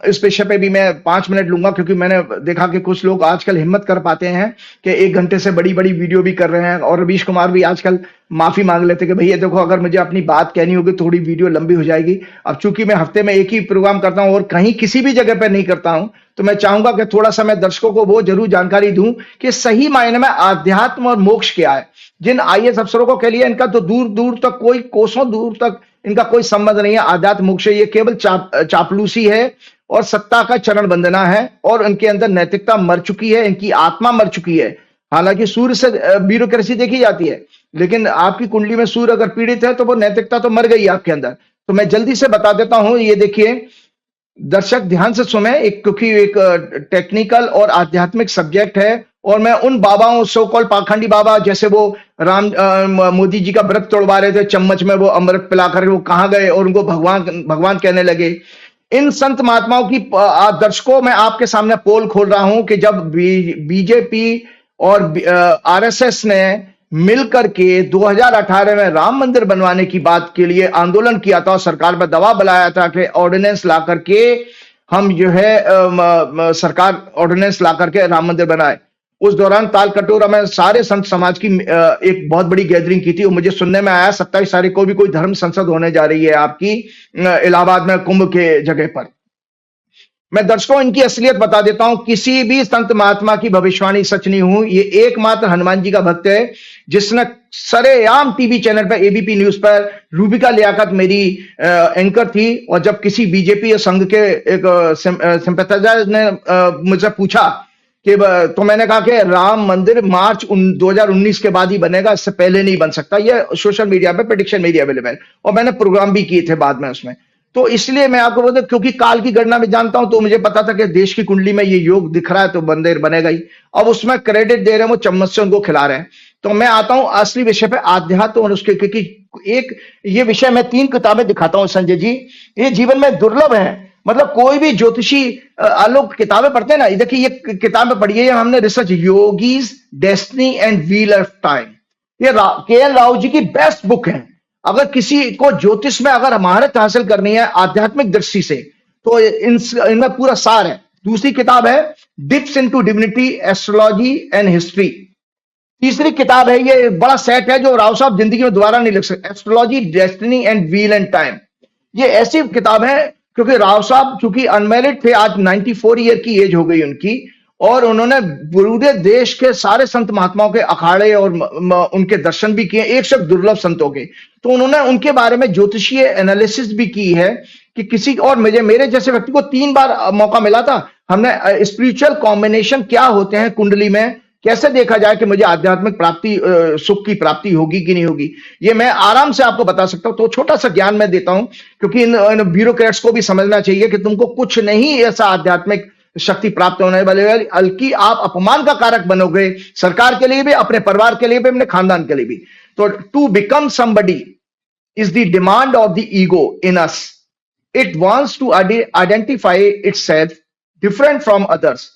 इस विषय पे भी मैं 5 मिनट लूंगा, क्योंकि मैंने देखा कि कुछ लोग आजकल हिम्मत कर पाते हैं कि 1 घंटे से बड़ी बड़ी वीडियो भी कर रहे हैं। और रवीश कुमार भी आजकल माफी मांग लेते कि भैया देखो, अगर मुझे अपनी बात कहनी होगी थोड़ी वीडियो लंबी हो जाएगी। अब चूंकि मैं हफ्ते में एक ही प्रोग्राम करता हूं और कहीं किसी भी जगह पर नहीं करता हूं, तो मैं चाहूंगा कि थोड़ा सा मैं दर्शकों को वो जरूर जानकारी दूं कि सही मायने में आध्यात्म और मोक्ष क्या है। जिन आईएएस अफसरों को कह लिया, इनका तो दूर दूर तक, कोई कोसों दूर तक इनका कोई संबंध नहीं है आध्यात्म मोक्ष। ये केवल चापलूसी है और सत्ता का चरण वंदना है, और इनके अंदर नैतिकता मर चुकी है, इनकी आत्मा मर चुकी है। हालांकि सूर्य से ब्यूरोक्रेसी देखी जाती है, लेकिन आपकी कुंडली में सूर्य अगर पीड़ित है तो वो नैतिकता तो मर गई आपके अंदर। तो मैं जल्दी से बता देता हूं, ये देखिए दर्शक ध्यान से सुने, क्योंकि एक टेक्निकल और आध्यात्मिक सब्जेक्ट है। और मैं उन बाबाओं, सो कॉल्ड पाखंडी बाबा, जैसे वो मोदी जी का व्रत तोड़वा रहे थे, चम्मच में वो अमृत पिलाकर वो कहां गए और उनको भगवान कहने लगे। इन संत महात्माओं की दर्शकों, मैं आपके सामने पोल खोल रहा हूं कि जब बीजेपी और आरएसएस ने मिलकर के 2018 में राम मंदिर बनवाने की बात के लिए आंदोलन किया था और सरकार पर दबाव बनाया था कि ऑर्डिनेंस ला करके हम जो है सरकार ऑर्डिनेंस ला करके राम मंदिर बनाए। उस दौरान तालकटोरा में सारे संत समाज की एक बहुत बड़ी गैदरिंग की थी और मुझे सुनने में आया 27 तारीख को भी कोई धर्म संसद होने जा रही है आपकी इलाहाबाद में कुंभ के जगह पर। मैं दर्शकों इनकी असलियत बता देता हूं, किसी भी संत महात्मा की भविष्यवाणी सच नहीं हुई। ये एकमात्र हनुमान जी का भक्त है जिसने सरेआम टीवी चैनल पर, एबीपी न्यूज पर, रूबिका लियाकत मेरी एंकर थी, और जब किसी बीजेपी संघ के एक सिंपैथाइजर ने मुझसे पूछा कि तो मैंने कहा कि राम मंदिर मार्च 2019 के बाद ही बनेगा, इससे पहले नहीं बन सकता। ये सोशल मीडिया पे प्रेडिक्शन मेरी अवेलेबल, और मैंने प्रोग्राम भी किए थे बाद में उसमें। तो इसलिए मैं आपको बता, क्योंकि काल की गणना में जानता हूं, तो मुझे पता था कि देश की कुंडली में ये योग दिख रहा है तो मंदिर बनेगा ही। अब उसमें क्रेडिट दे रहे हैं, वो चम्मच से उनको खिला रहे हैं। तो मैं आता हूं असली विषय पे, आध्यात्म और उसके, क्योंकि एक ये विषय मैं 3 किताबें दिखाता हूं संजय जी, ये जीवन में दुर्लभ है। मतलब कोई भी ज्योतिषी लोग किताबें पढ़ते हैं ना, देखिए ये किताबें पढ़ी है हमने, research yogis destiny and wheel of time, ये के.एल. राव जी की बेस्ट बुक है। अगर किसी को ज्योतिष में अगर महारत हासिल करनी है आध्यात्मिक दृष्टि से, तो इनमें पूरा सार है। दूसरी किताब है dips into divinity, astrology and history. तीसरी किताब है, ये बड़ा सेट है जो राव साहब जिंदगी में दोबारा नहीं लिख सकते, astrology destiny and wheel and time. ये ऐसी किताब है क्योंकि राव साहब चूंकि अनमैरिड थे, आज 94 ईयर की एज हो गई उनकी, और उन्होंने पूरे देश के सारे संत महात्माओं के अखाड़े और उनके दर्शन भी किए, एक से दुर्लभ संतों के। तो उन्होंने उनके बारे में ज्योतिषीय एनालिसिस भी की है कि किसी और मेरे जैसे व्यक्ति को 3 बार मौका मिला था। हमने स्पिरिचुअल कॉम्बिनेशन क्या होते हैं कुंडली में, कैसे देखा जाए कि मुझे आध्यात्मिक प्राप्ति, सुख की प्राप्ति होगी कि नहीं होगी, ये मैं आराम से आपको बता सकता हूं। तो छोटा सा ज्ञान मैं देता हूं, क्योंकि इन ब्यूरोक्रेट्स को भी समझना चाहिए कि तुमको कुछ नहीं ऐसा आध्यात्मिक शक्ति प्राप्त होने वाली है, बल्कि आप अपमान का कारक बनोगे, सरकार के लिए भी, अपने परिवार के लिए भी, अपने खानदान के लिए भी। तो to become somebody is the demand of the ego in us. It wants to identify itself different from others.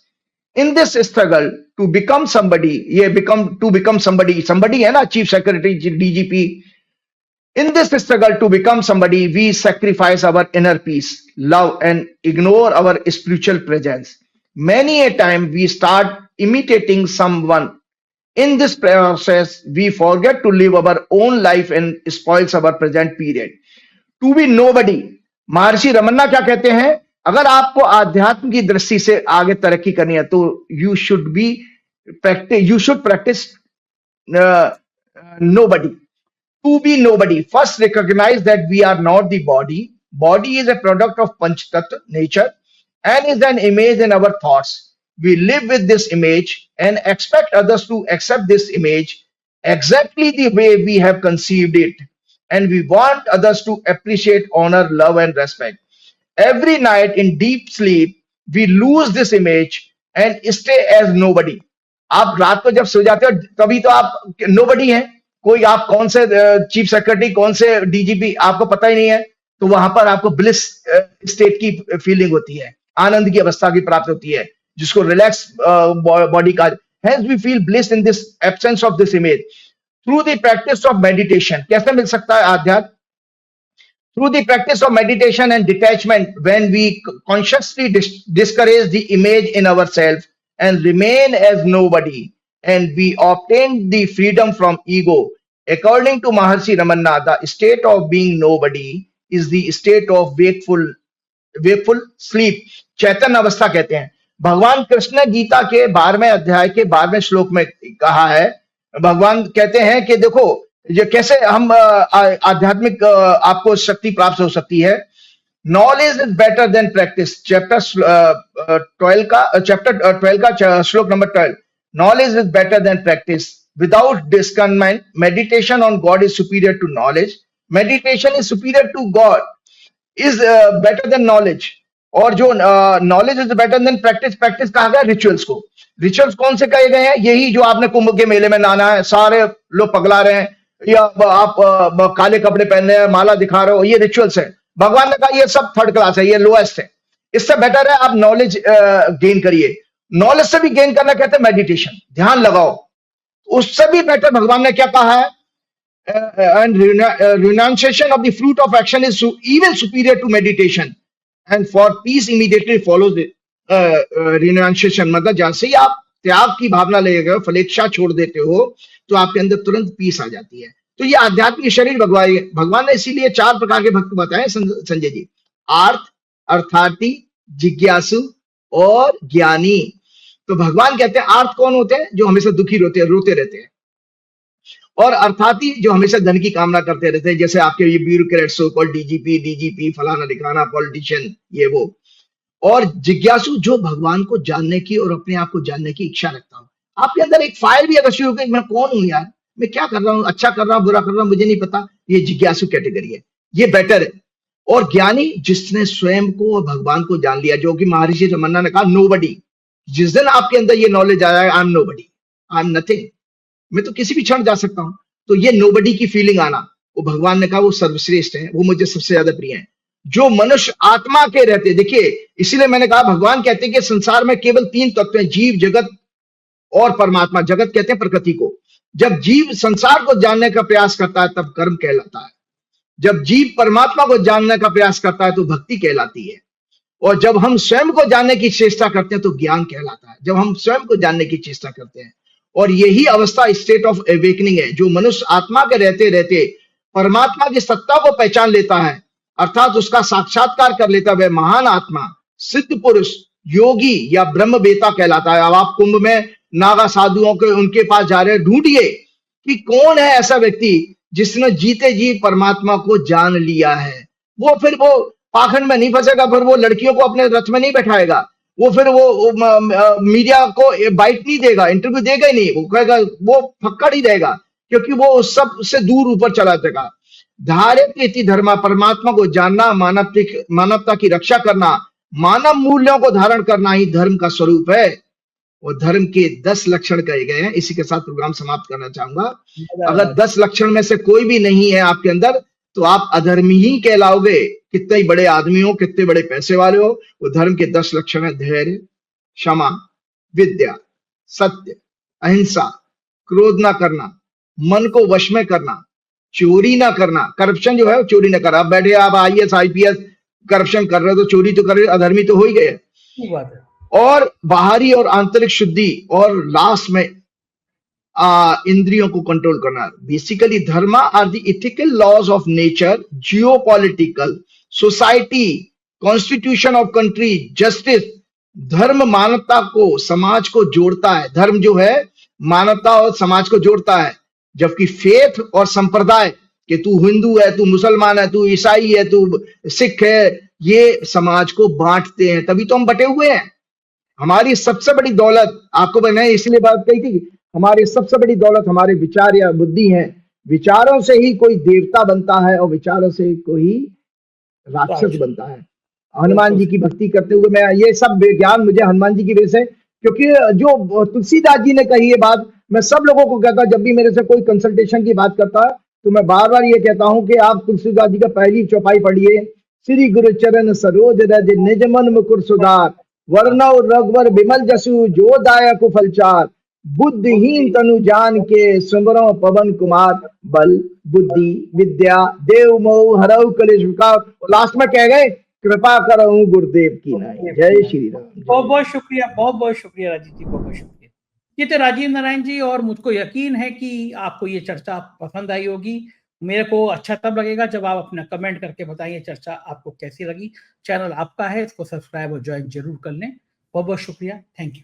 In this struggle to become somebody, to become somebody है ना, chief secretary, DGP. In this struggle to become somebody, we sacrifice our inner peace, love, and ignore our spiritual presence. Many a time we start imitating someone. In this process, we forget to live our own life and spoils our present period. To be nobody. महर्षि रमन्ना क्या कहते हैं, अगर आपको आध्यात्म की दृष्टि से आगे तरक्की करनी है तो you should practice nobody. To be nobody, first recognize that we are not the body. Body is a product of Panchtattva, nature, and is an image in our thoughts. We live with this image and expect others to accept this image exactly the way we have conceived it. And we want others to appreciate, honor, love, and respect. Every night in deep sleep, we lose this image and stay as nobody. आप रात को जब सो जाते हो तभी तो आप nobody हैं, कोई आप कौन से चीफ सेक्रेटरी, कौन से डीजीपी, आपको पता ही नहीं है। तो वहां पर आपको ब्लिस स्टेट की फीलिंग होती है, आनंद की अवस्था की प्राप्त होती है, जिसको रिलैक्स बॉडी का। Hence we feel bliss in this absence of this image. Through the practice of meditation, कैसे मिल सकता है आध्यात्म? Through the practice of meditation and detachment, when we consciously discourage the image in ourselves and remain as nobody, and we obtain the freedom from ego. According to Maharshi Ramanna, the state of being nobody is the state of wakeful sleep. चैतन्य अवस्था कहते हैं। भगवान कृष्ण ने गीता के 12वें अध्याय के 12वें श्लोक में कहा है, भगवान कहते हैं कि देखो ये कैसे हम आध्यात्मिक आपको शक्ति प्राप्त हो सकती है। Knowledge is better than practice, chapter 12 का श्लोक number 12। Knowledge is better than practice. Without discernment, meditation on God is superior to knowledge. Meditation is superior to God, is better than knowledge. और जो knowledge is better than practice, practice कहा गया रिचुअल्स को। रिचुअल्स कौन से कहे गए हैं? यही जो आपने कुंभ के मेले में नहाना है, सारे लोग पगला रहे हैं, या आप काले कपड़े पहन रहे हैं, माला दिखा रहे हो, ये रिचुअल्स है। भगवान ने कहा ये सब थर्ड क्लास है, ये लोएस्ट है, इससे बेटर है आप नॉलेज गेन करिए। नॉलेज से भी गेन करना कहते हैं मेडिटेशन, ध्यान लगाओ। उससे भी बेटर भगवान ने क्या कहा है, and renunciation of the fruit of action is even superior to meditation, and for peace immediately follows the renunciation। मतलब जैसे ही आप त्याग की भावना ले गए, फलेच्छा छोड़ देते हो, तो आपके अंदर तुरंत पीस आ जाती है। तो ये आध्यात्मिक शरीर भगवान ने इसीलिए 4 प्रकार के भक्त बताए संजय जी, आर्थ, अर्थार्थी, जिज्ञासु और ज्ञानी। तो भगवान कहते हैं आर्थ कौन होते हैं, जो हमेशा दुखी रोते रहते हैं, और अर्थार्थी जो हमेशा धन की कामना करते रहते हैं, जैसे आपके ये ब्यूरोक्रेट्स सो कॉल्ड डीजीपी फलाना दिखाना पॉलिटिशियन ये वो। और जिज्ञासु जो भगवान को जानने की और अपने आप को जानने की इच्छा रखता हो। आपके अंदर एक फायर भी अगर शुरू हो गई, मैं कौन हूं यार, मैं क्या कर रहा हूँ, अच्छा कर रहा हूँ बुरा कर रहा हूँ मुझे नहीं पता, ये जिज्ञासु कैटेगरी है, ये बेटर है। और ज्ञानी जिसने स्वयं को और भगवान को जान लिया, जो कि महर्षि रमन्ना ने कहा नोबडी। जिस दिन आपके अंदर ये नॉलेज आया है I am nobody, I am nothing, मैं तो किसी भी क्षण जा सकता हूं, तो ये नोबडी की फीलिंग आना, वो भगवान ने कहा वो सर्वश्रेष्ठ है, वो मुझे सबसे ज्यादा प्रिय है। जो मनुष्य आत्मा के रहते, देखिए इसीलिए मैंने कहा भगवान कहते हैं कि संसार में केवल 3 तत्व हैं, जीव, जगत और परमात्मा। जगत कहते हैं प्रकृति को। जब जीव संसार को जानने का प्रयास करता है तब कर्म कहलाता है, जब जीव परमात्मा को जानने का प्रयास करता है तो भक्ति कहलाती है, और जब हम स्वयं को जानने की चेष्टा करते हैं तो ज्ञान कहलाता है, जब हम स्वयं को जानने की चेष्टा करते हैं। और यही अवस्था स्टेट ऑफ अवेकनिंग है, जो मनुष्य आत्मा के रहते रहते परमात्मा की सत्ता को पहचान लेता है, अर्थात उसका साक्षात्कार कर लेता है, वह महान आत्मा, सिद्ध पुरुष, योगी या ब्रह्मवेता कहलाता है। अब आप कुंभ में नागा साधुओं के उनके पास जा रहे हैं, ढूंढिए कि कौन है ऐसा व्यक्ति जिसने जीते जी परमात्मा को जान लिया है। वो फिर वो पाखंड में नहीं फंसेगा, फिर वो लड़कियों को अपने रथ में नहीं बैठाएगा, वो फिर वो मीडिया को बाइट नहीं देगा, इंटरव्यू देगा ही नहीं, वो कहेगा, वो फक्कड़ ही रहेगा, क्योंकि वो उस सब से दूर ऊपर चला जाएगा। धार्यते इति धर्मा, परमात्मा को जानना, मानवता की रक्षा करना, मानव मूल्यों को धारण करना ही धर्म का स्वरूप है। और धर्म के 10 लक्षण कहे गए हैं। इसी के साथ प्रोग्राम समाप्त करना चाहूंगा। अगर 10 लक्षण में से कोई भी नहीं है आपके अंदर, तो आप अधर्मी ही कहलाओगे, कितने ही बड़े आदमी हो, कितने बड़े पैसे वाले हो। वो धर्म के 10 लक्षण है, धैर्य, क्षमा, विद्या, सत्य, अहिंसा, क्रोध ना करना, मन को वश में करना, चोरी ना करना, करप्शन जो है वो चोरी ना करना। आप बैठे आप IAS IPS करप्शन कर रहे हो तो चोरी तो कर रहे, अधर्मी तो हो ही गए। और बाहरी और आंतरिक शुद्धि, और लास्ट में इंद्रियों को कंट्रोल करना। Basically dharma are the ethical laws of nature, geopolitical, society, constitution of country, justice. धर्म मानवता को, समाज को जोड़ता है। धर्म जो है मानवता और समाज को जोड़ता है, जबकि फेथ और संप्रदाय, कि तू हिंदू है, तू मुसलमान है, तू ईसाई है, तू सिख है, ये समाज को बांटते हैं। तभी तो हम बटे हुए हैं। हमारी सबसे बड़ी दौलत, आपको मैंने इसलिए बात कही थी, हमारी सबसे बड़ी दौलत हमारे विचार या बुद्धि है। विचारों से ही कोई देवता बनता है और विचारों से कोई राक्षस बनता है। हनुमान जी की भक्ति करते हुए मैं ये सब ज्ञान मुझे हनुमान जी की वजह से, क्योंकि जो तुलसीदास जी ने कही ये बात, मैं सब लोगों को कहता, जब भी मेरे से कोई कंसल्टेशन की बात करता है तो मैं बार बार ये कहता हूं कि आप तुलसीदास जी का पहली चौपाई पढ़िए, श्री गुरु चरण सरोज रज निज मन मुकुर सुधार, वर्णव रघुवर बिमल जसु जो दायक फलचार, बुद्धिहीन तनु जान के सुमरो पवन कुमार, बल बुद्धि विद्या देव मोह हरऊ कलेश विकार। लास्ट में कह गए कृपा करो गुरुदेव की नाई। जय श्री राम। बहुत बहुत शुक्रिया, बहुत बहुत शुक्रिया राजीव जी, बहुत बहुत शुक्रिया। ये तो राजीव नारायण जी, और मुझको यकीन है कि आपको ये चर्चा पसंद आई होगी। मेरे को अच्छा तब लगेगा जब आप अपना कमेंट करके बताइए चर्चा आपको कैसी लगी। चैनल आपका है, इसको सब्सक्राइब और ज्वाइन जरूर कर लें। बहुत बहुत शुक्रिया, थैंक यू।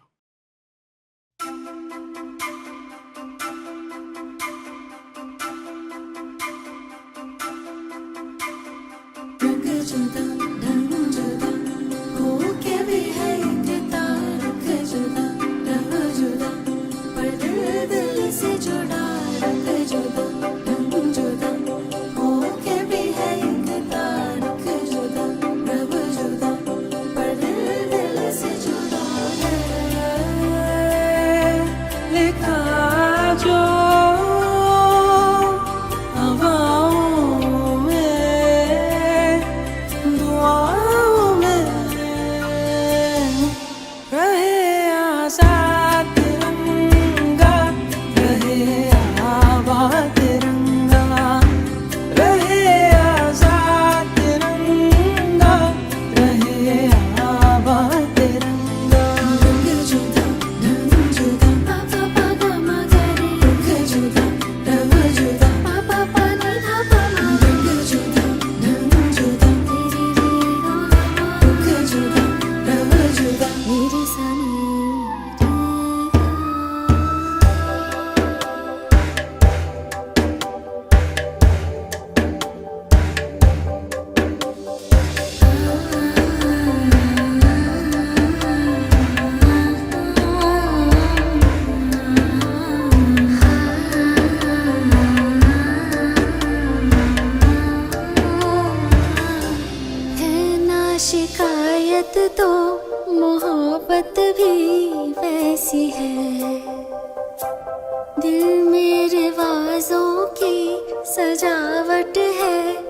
कैसी है, दिल में रिवाजों की सजावट है,